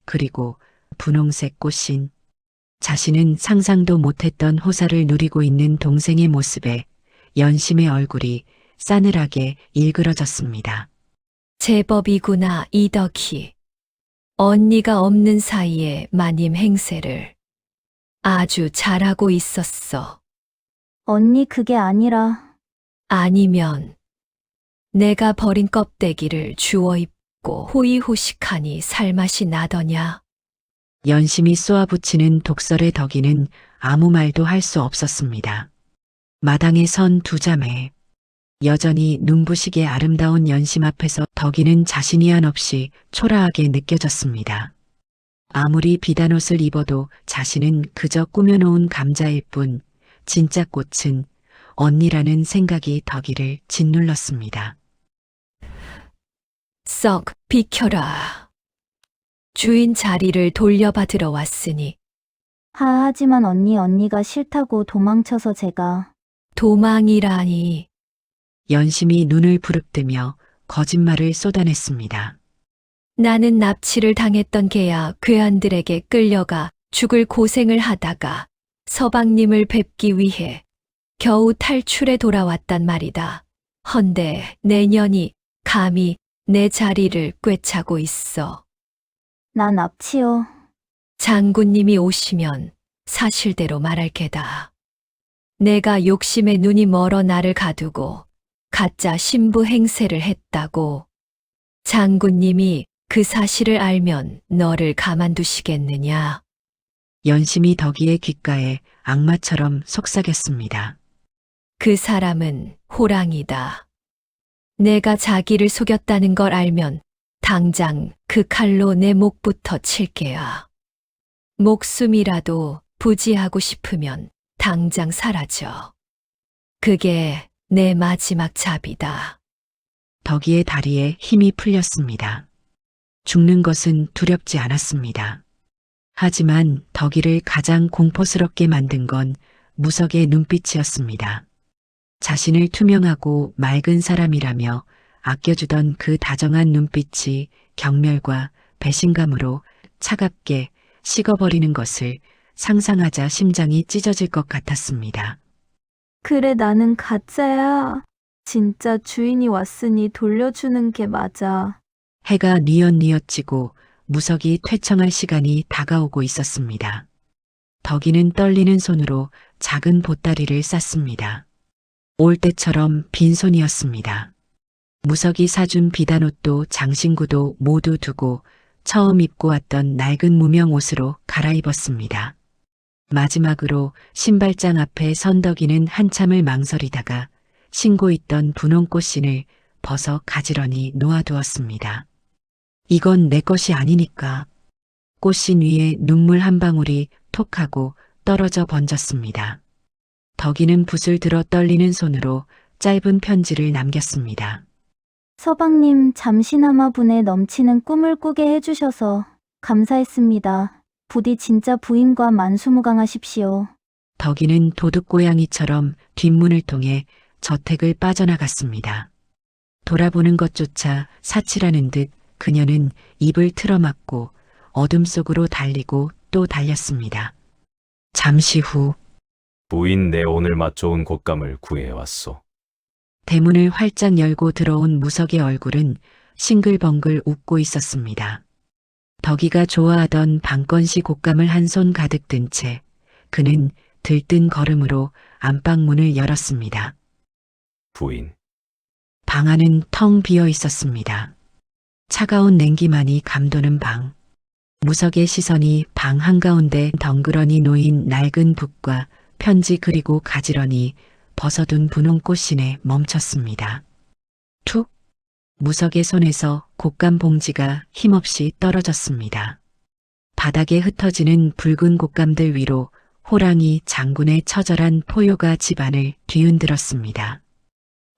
그리고 분홍색 꽃신. 자신은 상상도 못했던 호사를 누리고 있는 동생의 모습에 연심의 얼굴이 싸늘하게 일그러졌습니다. 제법이구나, 이덕희. 언니가 없는 사이에 마님 행세를 아주 잘하고 있었어. 언니 그게 아니라 아니면 내가 버린 껍데기를 주워 입고 호의호식하니 살맛이 나더냐. 연심이 쏘아붙이는 독설의 덕이는 아무 말도 할 수 없었습니다. 마당에 선 두 자매. 여전히 눈부시게 아름다운 연심 앞에서 덕이는 자신이 한없이 초라하게 느껴졌습니다. 아무리 비단옷을 입어도 자신은 그저 꾸며놓은 감자일 뿐, 진짜 꽃은 언니라는 생각이 덕이를 짓눌렀습니다. 썩 비켜라. 주인 자리를 돌려받으러 왔으니. 하지만 언니가 싫다고 도망쳐서 제가. 도망이라니. 연심이 눈을 부릅뜨며 거짓말을 쏟아냈습니다. 나는 납치를 당했던 개야 괴한들에게 끌려가 죽을 고생을 하다가 서방님을 뵙기 위해 겨우 탈출해 돌아왔단 말이다. 헌데 내년이 감히 내 자리를 꿰차고 있어. 난 납치요. 장군님이 오시면 사실대로 말할 게다. 내가 욕심에 눈이 멀어 나를 가두고 가짜 신부 행세를 했다고. 장군님이 그 사실을 알면 너를 가만두시겠느냐. 연심이 덕이의 귓가에 악마처럼 속삭였습니다. 그 사람은 호랑이다. 내가 자기를 속였다는 걸 알면 당장 그 칼로 내 목부터 칠게야. 목숨이라도 부지하고 싶으면 당장 사라져. 그게 내 마지막 잡이다. 덕이의 다리에 힘이 풀렸습니다. 죽는 것은 두렵지 않았습니다. 하지만 덕이를 가장 공포스럽게 만든 건 무석의 눈빛이었습니다. 자신을 투명하고 맑은 사람이라며 아껴주던 그 다정한 눈빛이 경멸과 배신감으로 차갑게 식어버리는 것을 상상하자 심장이 찢어질 것 같았습니다. 그래, 나는 가짜야. 진짜 주인이 왔으니 돌려주는 게 맞아. 해가 뉘엿뉘엿 지고 무석이 퇴청할 시간이 다가오고 있었습니다. 덕이는 떨리는 손으로 작은 보따리를 쌌습니다. 올 때처럼 빈손이었습니다. 무석이 사준 비단옷도 장신구도 모두 두고 처음 입고 왔던 낡은 무명 옷으로 갈아입었습니다. 마지막으로 신발장 앞에 선 덕이는 한참을 망설이다가 신고 있던 분홍 꽃신을 벗어 가지런히 놓아두었습니다. 이건 내 것이 아니니까. 꽃신 위에 눈물 한 방울이 톡 하고 떨어져 번졌습니다. 덕이는 붓을 들어 떨리는 손으로 짧은 편지를 남겼습니다. 서방님, 잠시나마 분에 넘치는 꿈을 꾸게 해주셔서 감사했습니다. 부디 진짜 부인과 만수무강하십시오. 덕이는 도둑고양이처럼 뒷문을 통해 저택을 빠져나갔습니다. 돌아보는 것조차 사치라는 듯 그녀는 입을 틀어막고 어둠 속으로 달리고 또 달렸습니다. 잠시 후 부인 내 오늘 맛 좋은 곶감을 구해왔소. 대문을 활짝 열고 들어온 무석의 얼굴은 싱글벙글 웃고 있었습니다. 덕이가 좋아하던 방건시 곶감을 한 손 가득 든 채 그는 들뜬 걸음으로 안방문을 열었습니다. 부인, 방 안은 텅 비어 있었습니다. 차가운 냉기만이 감도는 방. 무석의 시선이 방 한가운데 덩그러니 놓인 낡은 붓과 편지 그리고 가지런히 벗어둔 분홍 꽃신에 멈췄습니다. 툭! 무석의 손에서 곶감 봉지가 힘없이 떨어졌습니다. 바닥에 흩어지는 붉은 곶감들 위로 호랑이 장군의 처절한 포효가 집안을 뒤흔들었습니다.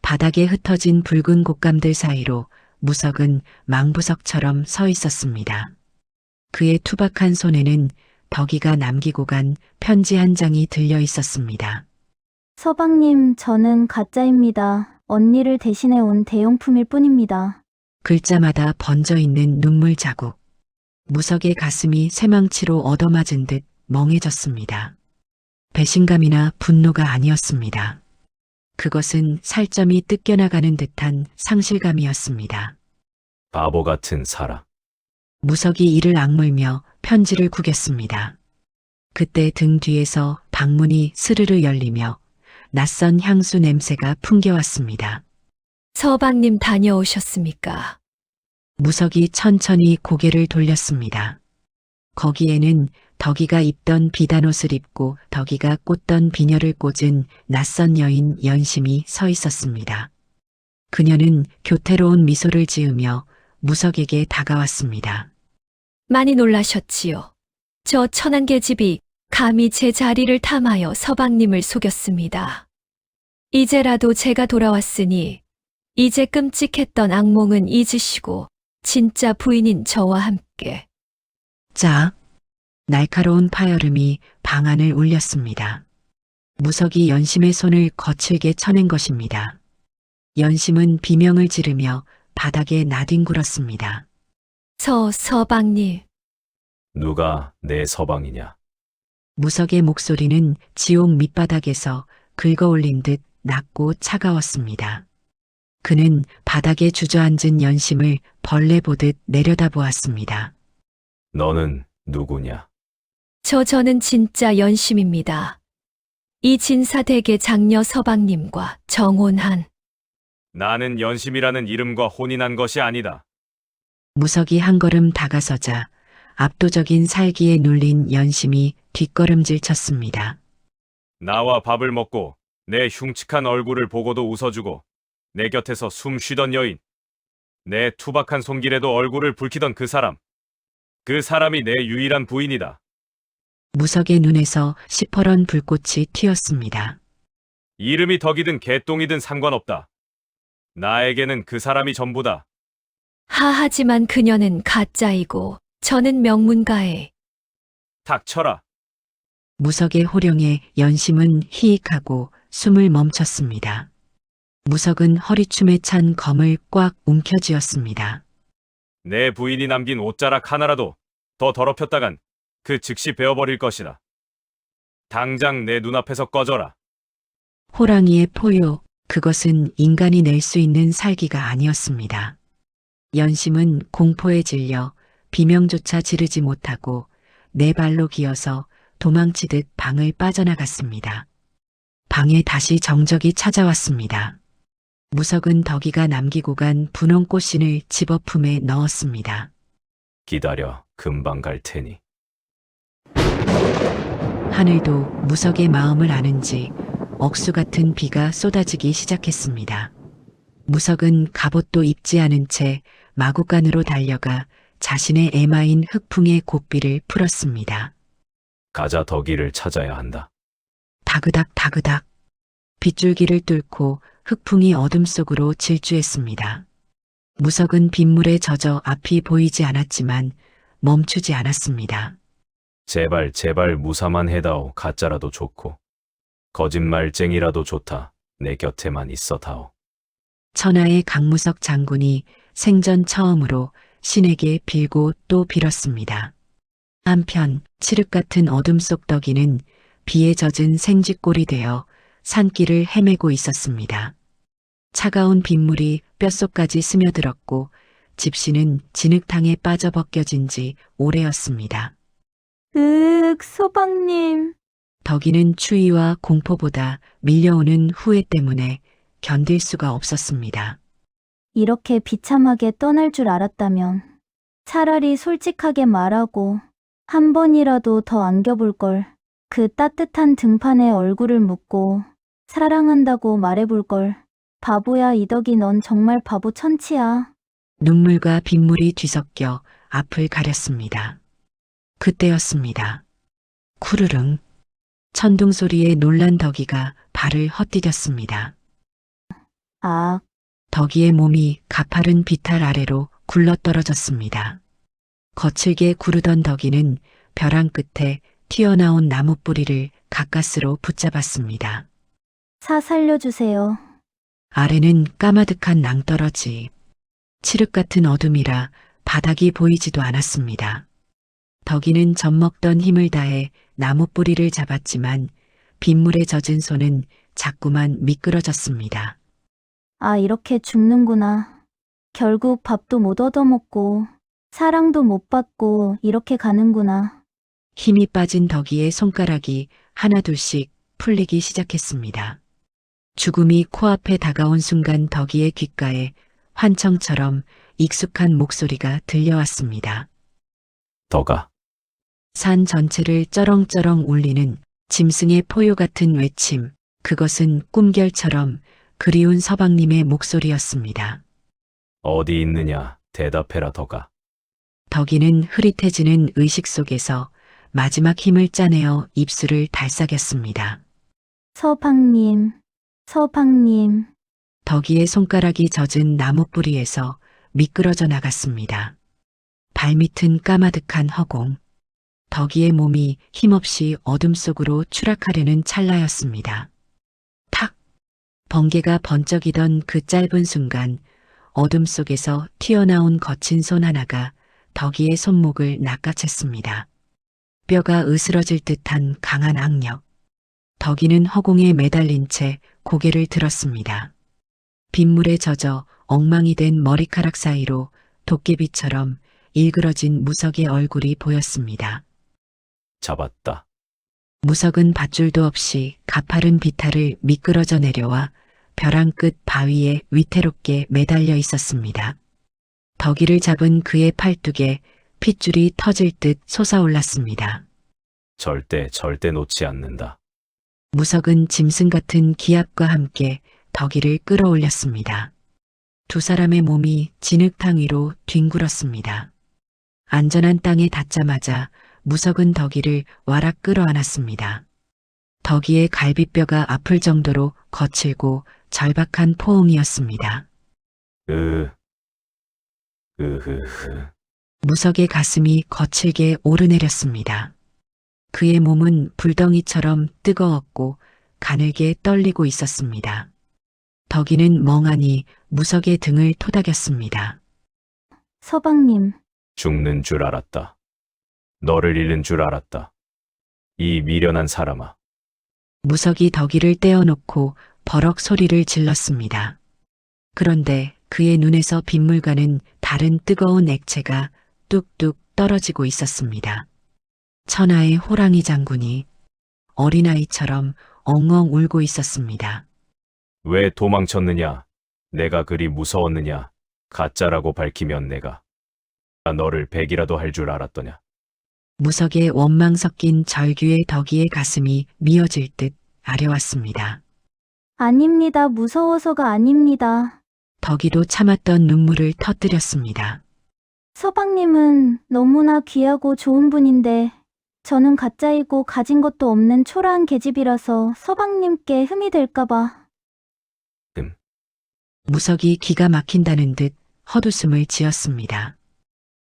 바닥에 흩어진 붉은 곶감들 사이로 무석은 망부석처럼 서 있었습니다. 그의 투박한 손에는 덕이가 남기고 간 편지 한 장이 들려 있었습니다. 서방님, 저는 가짜입니다. 언니를 대신해 온 대용품일 뿐입니다. 글자마다 번져 있는 눈물 자국. 무석의 가슴이 쇠망치로 얻어맞은 듯 멍해졌습니다. 배신감이나 분노가 아니었습니다. 그것은 살점이 뜯겨나가는 듯한 상실감이었습니다. 바보 같은 사람. 무석이 이를 악물며 편지를 구겼습니다. 그때 등 뒤에서 방문이 스르르 열리며 낯선 향수 냄새가 풍겨왔습니다. 서방님 다녀오셨습니까? 무석이 천천히 고개를 돌렸습니다. 거기에는 덕이가 입던 비단옷을 입고 덕이가 꽂던 비녀를 꽂은 낯선 여인 연심이 서 있었습니다. 그녀는 교태로운 미소를 지으며 무석에게 다가왔습니다. 많이 놀라셨지요. 저 천한 계집이 감히 제 자리를 탐하여 서방님을 속였습니다. 이제라도 제가 돌아왔으니 이제 끔찍했던 악몽은 잊으시고 진짜 부인인 저와 함께. 자, 날카로운 파열음이 방 안을 울렸습니다. 무석이 연심의 손을 거칠게 쳐낸 것입니다. 연심은 비명을 지르며 바닥에 나뒹굴었습니다. 서방님. 누가 내 서방이냐? 무석의 목소리는 지옥 밑바닥에서 긁어올린 듯 낮고 차가웠습니다. 그는 바닥에 주저앉은 연심을 벌레 보듯 내려다보았습니다. 너는 누구냐? 저는 진짜 연심입니다. 이 진사대계 장녀 서방님과 정혼한. 나는 연심이라는 이름과 혼인한 것이 아니다. 무석이 한 걸음 다가서자 압도적인 살기에 눌린 연심이 뒷걸음질 쳤습니다. 나와 밥을 먹고 내 흉측한 얼굴을 보고도 웃어주고 내 곁에서 숨 쉬던 여인. 내 투박한 손길에도 얼굴을 붉히던 그 사람. 그 사람이 내 유일한 부인이다. 무석의 눈에서 시퍼런 불꽃이 튀었습니다. 이름이 덕이든 개똥이든 상관없다. 나에게는 그 사람이 전부다. 하지만 그녀는 가짜이고 저는 명문가에. 닥쳐라. 무석의 호령에 연심은 희익하고 숨을 멈췄습니다. 무석은 허리춤에 찬 검을 꽉 움켜쥐었습니다. 내 부인이 남긴 옷자락 하나라도 더 더럽혔다간 그 즉시 베어버릴 것이다. 당장 내 눈앞에서 꺼져라. 호랑이의 포효, 그것은 인간이 낼 수 있는 살기가 아니었습니다. 연심은 공포에 질려 비명조차 지르지 못하고 네 발로 기어서 도망치듯 방을 빠져나갔습니다. 방에 다시 정적이 찾아왔습니다. 무석은 덕이가 남기고 간 분홍 꽃신을 집어 품에 넣었습니다. 기다려, 금방 갈 테니. 하늘도 무석의 마음을 아는지 억수 같은 비가 쏟아지기 시작했습니다. 무석은 갑옷도 입지 않은 채 마구간으로 달려가 자신의 애마인 흑풍의 고삐를 풀었습니다. 가자, 덕이를 찾아야 한다. 다그닥 다그닥. 빗줄기를 뚫고 흑풍이 어둠 속으로 질주했습니다. 무석은 빗물에 젖어 앞이 보이지 않았지만 멈추지 않았습니다. 제발, 제발 무사만 해다오. 가짜라도 좋고. 거짓말쟁이라도 좋다. 내 곁에만 있어 다오. 천하의 강무석 장군이 생전 처음으로 신에게 빌고 또 빌었습니다. 한편 칠흑 같은 어둠 속 덕이는 비에 젖은 생쥐꼴이 되어 산길을 헤매고 있었습니다. 차가운 빗물이 뼛속까지 스며들었고 집시는 진흙탕에 빠져 벗겨진 지 오래였습니다. 서방님. 덕이는 추위와 공포보다 밀려오는 후회 때문에 견딜 수가 없었습니다. 이렇게 비참하게 떠날 줄 알았다면 차라리 솔직하게 말하고 한 번이라도 더 안겨볼 걸. 그 따뜻한 등판에 얼굴을 묻고 사랑한다고 말해볼 걸. 바보야, 이덕이, 넌 정말 바보 천치야. 눈물과 빗물이 뒤섞여 앞을 가렸습니다. 그때였습니다. 쿠르릉. 천둥 소리에 놀란 덕이가 발을 헛디뎠습니다. 아, 덕이의 몸이 가파른 비탈 아래로 굴러떨어졌습니다. 거칠게 구르던 덕이는 벼랑 끝에 튀어나온 나무 뿌리를 가까스로 붙잡았습니다. 살려주세요. 아래는 까마득한 낭떠러지. 칠흑 같은 어둠이라 바닥이 보이지도 않았습니다. 덕이는 젖먹던 힘을 다해 나무 뿌리를 잡았지만 빗물에 젖은 손은 자꾸만 미끄러졌습니다. 아, 이렇게 죽는구나. 결국 밥도 못 얻어먹고 사랑도 못 받고 이렇게 가는구나. 힘이 빠진 덕이의 손가락이 하나둘씩 풀리기 시작했습니다. 죽음이 코앞에 다가온 순간 덕이의 귓가에 환청처럼 익숙한 목소리가 들려왔습니다. 덕아. 산 전체를 쩌렁쩌렁 울리는 짐승의 포효 같은 외침, 그것은 꿈결처럼 그리운 서방님의 목소리였습니다. 어디 있느냐, 대답해라 덕아. 덕이는 흐릿해지는 의식 속에서 마지막 힘을 짜내어 입술을 달싹였습니다. 서방님. 덕이의 손가락이 젖은 나무 뿌리에서 미끄러져 나갔습니다. 발밑은 까마득한 허공. 덕이의 몸이 힘없이 어둠 속으로 추락하려는 찰나였습니다. 탁! 번개가 번쩍이던 그 짧은 순간 어둠 속에서 튀어나온 거친 손 하나가 덕이의 손목을 낚아챘습니다. 뼈가 으스러질 듯한 강한 악력. 덕이는 허공에 매달린 채 고개를 들었습니다. 빗물에 젖어 엉망이 된 머리카락 사이로 도깨비처럼 일그러진 무석의 얼굴이 보였습니다. 잡았다. 무석은 밧줄도 없이 가파른 비탈을 미끄러져 내려와 벼랑 끝 바위에 위태롭게 매달려 있었습니다. 덕이를 잡은 그의 팔뚝에 핏줄이 터질 듯 솟아올랐습니다. 절대 놓지 않는다. 무석은 짐승 같은 기압과 함께 덕이를 끌어올렸습니다. 두 사람의 몸이 진흙탕 위로 뒹굴었습니다. 안전한 땅에 닿자마자 무석은 덕이를 와락 끌어안았습니다. 덕이의 갈비뼈가 아플 정도로 거칠고 절박한 포옹이었습니다. 무석의 가슴이 거칠게 오르내렸습니다. 그의 몸은 불덩이처럼 뜨거웠고 가늘게 떨리고 있었습니다. 덕이는 멍하니 무석의 등을 토닥였습니다. 서방님. 죽는 줄 알았다. 너를 잃는 줄 알았다. 이 미련한 사람아. 무석이 덕이를 떼어놓고 버럭 소리를 질렀습니다. 그런데 그의 눈에서 빗물과는 다른 뜨거운 액체가 뚝뚝 떨어지고 있었습니다. 천하의 호랑이 장군이 어린아이처럼 엉엉 울고 있었습니다. 왜 도망쳤느냐? 내가 그리 무서웠느냐? 가짜라고 밝히면 내가 너를 백이라도 할 줄 알았더냐? 무석의 원망 섞인 절규의 덕이의 가슴이 미어질 듯 아려왔습니다. 아닙니다. 무서워서가 아닙니다. 덕이도 참았던 눈물을 터뜨렸습니다. 서방님은 너무나 귀하고 좋은 분인데 저는 가짜이고 가진 것도 없는 초라한 계집이라서 서방님께 흠이 될까봐. 무석이 기가 막힌다는 듯 헛웃음을 지었습니다.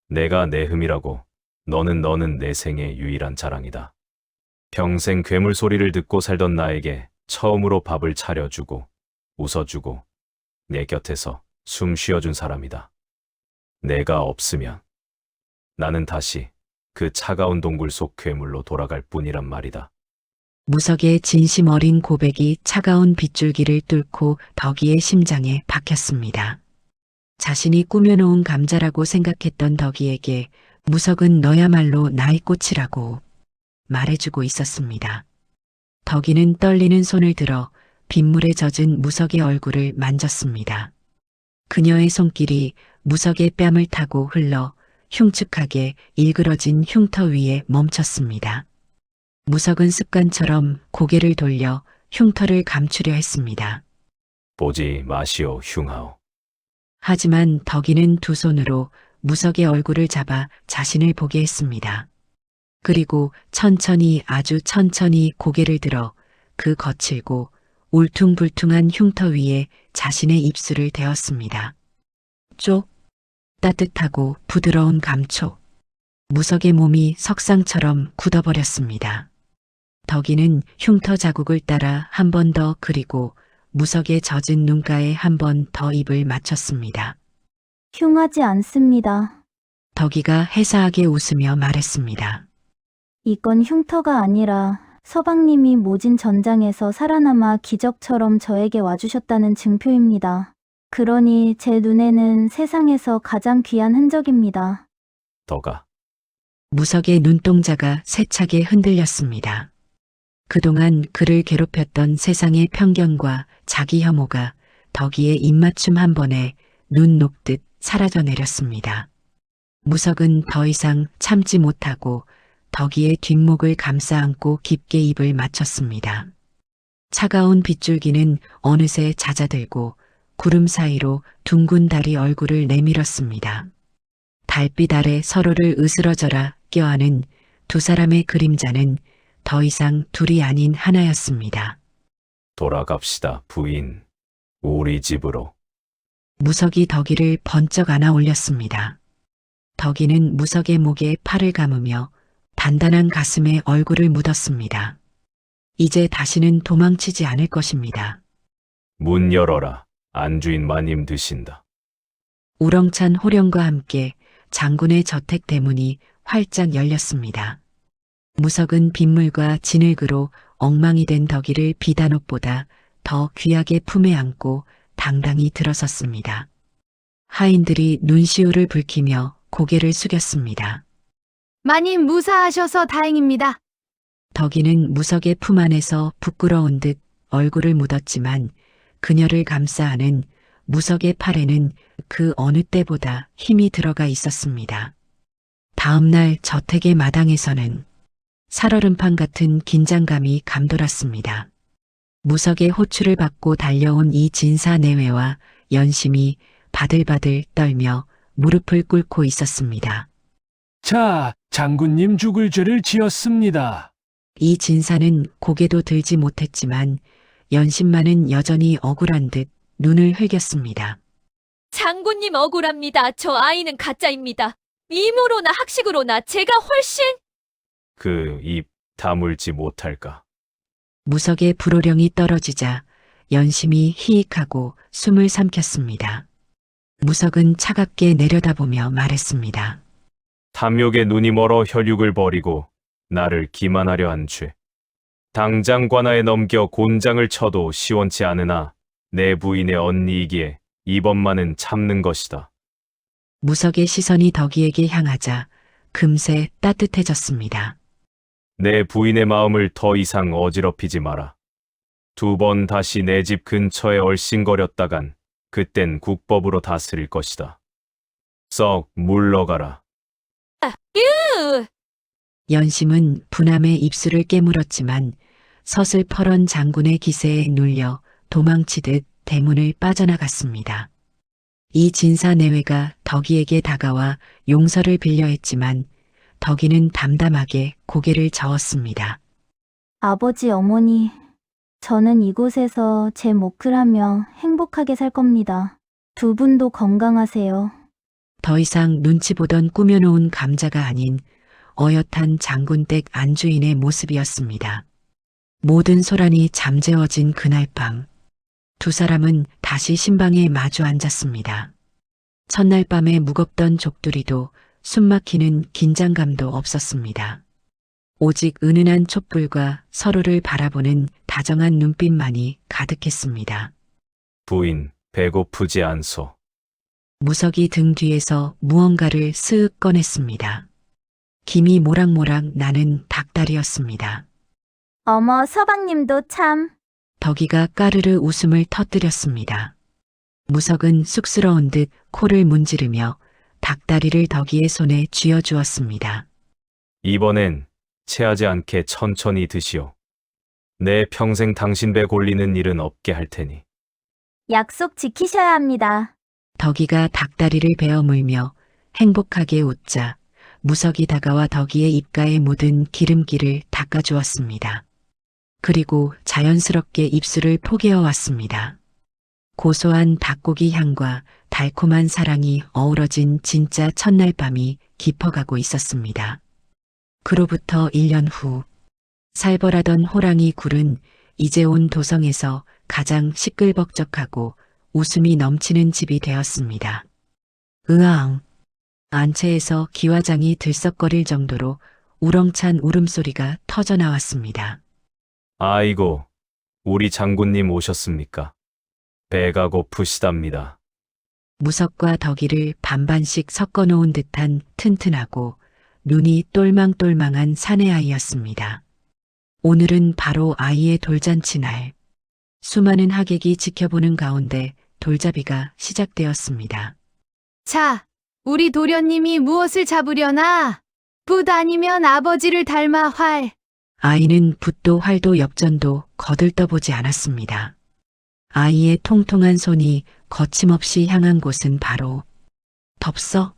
내가 내 흠이라고. 너는 내 생의 유일한 자랑이다. 평생 괴물 소리를 듣고 살던 나에게 처음으로 밥을 차려주고 웃어주고 내 곁에서 숨 쉬어준 사람이다. 내가 없으면 나는 다시 그 차가운 동굴 속 괴물로 돌아갈 뿐이란 말이다. 무석의 진심 어린 고백이 차가운 빗줄기를 뚫고 덕이의 심장에 박혔습니다. 자신이 꾸며놓은 감자라고 생각했던 덕이에게 무석은 너야말로 나의 꽃이라고 말해주고 있었습니다. 덕이는 떨리는 손을 들어 빗물에 젖은 무석의 얼굴을 만졌습니다. 그녀의 손길이 무석의 뺨을 타고 흘러 흉측하게 일그러진 흉터 위에 멈췄습니다. 무석은 습관처럼 고개를 돌려 흉터를 감추려 했습니다. 보지 마시오 흉하오. 하지만 덕이는 두 손으로 무석의 얼굴을 잡아 자신을 보게 했습니다. 그리고 천천히 아주 천천히 고개를 들어 그 거칠고 울퉁불퉁한 흉터 위에 자신의 입술을 대었습니다. 쪽, 따뜻하고 부드러운 감촉. 무석의 몸이 석상처럼 굳어버렸습니다. 덕이는 흉터 자국을 따라 한 번 더 그리고 무석의 젖은 눈가에 한 번 더 입을 맞췄습니다. 흉하지 않습니다. 덕이가 해사하게 웃으며 말했습니다. 이건 흉터가 아니라 서방님이 모진 전장에서 살아남아 기적처럼 저에게 와주셨다는 증표입니다. 그러니 제 눈에는 세상에서 가장 귀한 흔적입니다. 덕아. 무석의 눈동자가 세차게 흔들렸습니다. 그동안 그를 괴롭혔던 세상의 편견과 자기 혐오가 덕이의 입맞춤 한 번에 눈 녹듯 사라져 내렸습니다. 무석은 더 이상 참지 못하고 덕이의 뒷목을 감싸 안고 깊게 입을 맞췄습니다. 차가운 빗줄기는 어느새 잦아들고 구름 사이로 둥근 달이 얼굴을 내밀었습니다. 달빛 아래 서로를 으스러져라 껴안은 두 사람의 그림자는 더 이상 둘이 아닌 하나였습니다. 돌아갑시다 부인. 우리 집으로. 무석이 덕이를 번쩍 안아 올렸습니다. 덕이는 무석의 목에 팔을 감으며 단단한 가슴에 얼굴을 묻었습니다. 이제 다시는 도망치지 않을 것입니다. 문 열어라. 안주인 마님 드신다. 우렁찬 호령과 함께 장군의 저택 대문이 활짝 열렸습니다. 무석은 빗물과 진흙으로 엉망이 된 덕이를 비단옷보다 더 귀하게 품에 안고 당당히 들어섰습니다. 하인들이 눈시울을 붉히며 고개를 숙였습니다. 마님 무사하셔서 다행입니다. 덕이는 무석의 품 안에서 부끄러운 듯 얼굴을 묻었지만 그녀를 감싸 안은 무석의 팔에는 그 어느 때보다 힘이 들어가 있었습니다. 다음 날 저택의 마당에서는 살얼음판 같은 긴장감이 감돌았습니다. 무석의 호출을 받고 달려온 이 진사내외와 연심이 바들바들 떨며 무릎을 꿇고 있었습니다. 자, 장군님 죽을 죄를 지었습니다. 이 진사는 고개도 들지 못했지만 연심만은 여전히 억울한 듯 눈을 흘겼습니다. 장군님 억울합니다. 저 아이는 가짜입니다. 임으로나 학식으로나 제가 훨씬... 그 입 다물지 못할까. 무석의 불호령이 떨어지자 연심이 희익하고 숨을 삼켰습니다. 무석은 차갑게 내려다보며 말했습니다. 탐욕에 눈이 멀어 혈육을 버리고 나를 기만하려 한 죄. 당장 관아에 넘겨 곤장을 쳐도 시원치 않으나 내 부인의 언니이기에 이번만은 참는 것이다. 무석의 시선이 덕이에게 향하자 금세 따뜻해졌습니다. 내 부인의 마음을 더 이상 어지럽히지 마라. 2번 다시 내 집 근처에 얼씬거렸다간 그땐 국법으로 다스릴 것이다. 썩 물러가라. 연심은 분함에 입술을 깨물었지만 서슬퍼런 장군의 기세에 눌려 도망치듯 대문을 빠져나갔습니다. 이 진사내외가 덕이에게 다가와 용서를 빌려 했지만 덕이는 담담하게 고개를 저었습니다. 아버지, 어머니, 저는 이곳에서 제 몫을 하며 행복하게 살 겁니다. 두 분도 건강하세요. 더 이상 눈치 보던 꾸며놓은 감자가 아닌 어엿한 장군댁 안주인의 모습이었습니다. 모든 소란이 잠재워진 그날 밤, 두 사람은 다시 신방에 마주 앉았습니다. 첫날 밤에 무겁던 족두리도 숨막히는 긴장감도 없었습니다. 오직 은은한 촛불과 서로를 바라보는 다정한 눈빛만이 가득했습니다. 부인, 배고프지 않소. 무석이 등 뒤에서 무언가를 스윽 꺼냈습니다. 김이 모락모락 나는 닭다리였습니다. 어머, 서방님도 참. 덕이가 까르르 웃음을 터뜨렸습니다. 무석은 쑥스러운 듯 코를 문지르며 닭다리를 덕이의 손에 쥐어주었습니다. 이번엔 체하지 않게 천천히 드시오. 내 평생 당신 배 골리는 일은 없게 할 테니. 약속 지키셔야 합니다. 덕이가 닭다리를 베어 물며 행복하게 웃자 무석이 다가와 덕이의 입가에 묻은 기름기를 닦아주었습니다. 그리고 자연스럽게 입술을 포개어 왔습니다. 고소한 닭고기 향과 달콤한 사랑이 어우러진 진짜 첫날 밤이 깊어가고 있었습니다. 그로부터 1년 후, 살벌하던 호랑이 굴은 이제 온 도성에서 가장 시끌벅적하고 웃음이 넘치는 집이 되었습니다. 으앙! 안채에서 기와장이 들썩거릴 정도로 우렁찬 울음소리가 터져나왔습니다. 아이고, 우리 장군님 오셨습니까? 배가 고프시답니다. 무석과 덕이를 반반씩 섞어놓은 듯한 튼튼하고 눈이 똘망똘망한 사내아이였습니다. 오늘은 바로 아이의 돌잔치 날. 수많은 하객이 지켜보는 가운데 돌잡이가 시작되었습니다. 자, 우리 도련님이 무엇을 잡으려나? 붓 아니면 아버지를 닮아 활. 아이는 붓도 활도 엽전도 거들떠보지 않았습니다. 아이의 통통한 손이 거침없이 향한 곳은 바로 덥석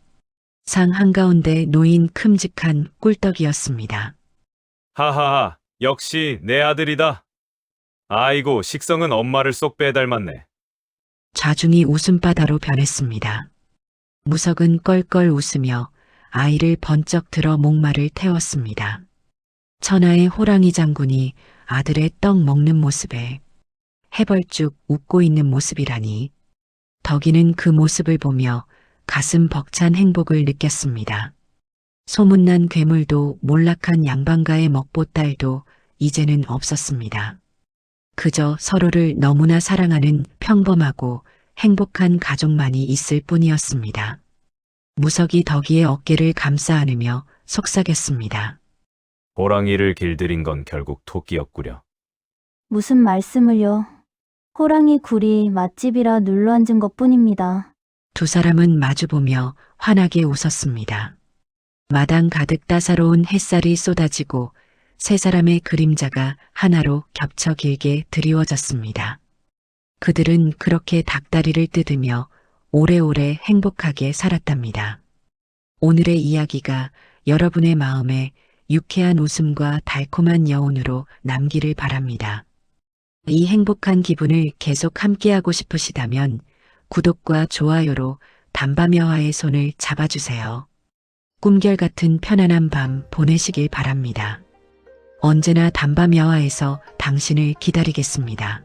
상 한가운데 놓인 큼직한 꿀떡이었습니다. 하하하, 역시 내 아들이다. 아이고, 식성은 엄마를 쏙 빼닮았네. 좌중이 웃음바다로 변했습니다. 무석은 껄껄 웃으며 아이를 번쩍 들어 목마를 태웠습니다. 천하의 호랑이 장군이 아들의 떡 먹는 모습에 해벌쭉 웃고 있는 모습이라니. 덕이는 그 모습을 보며 가슴 벅찬 행복을 느꼈습니다. 소문난 괴물도 몰락한 양반가의 먹보딸도 이제는 없었습니다. 그저 서로를 너무나 사랑하는 평범하고 행복한 가족만이 있을 뿐이었습니다. 무석이 덕이의 어깨를 감싸 안으며 속삭였습니다. 호랑이를 길들인 건 결국 토끼였구려. 무슨 말씀을요? 호랑이 굴이 맛집이라 눌러앉은 것뿐입니다. 두 사람은 마주보며 환하게 웃었습니다. 마당 가득 따사로운 햇살이 쏟아지고 세 사람의 그림자가 하나로 겹쳐 길게 드리워졌습니다. 그들은 그렇게 닭다리를 뜯으며 오래오래 행복하게 살았답니다. 오늘의 이야기가 여러분의 마음에 유쾌한 웃음과 달콤한 여운으로 남기를 바랍니다. 이 행복한 기분을 계속 함께하고 싶으시다면 구독과 좋아요로 담밤여화의 손을 잡아주세요. 꿈결 같은 편안한 밤 보내시길 바랍니다. 언제나 담밤여화에서 당신을 기다리겠습니다.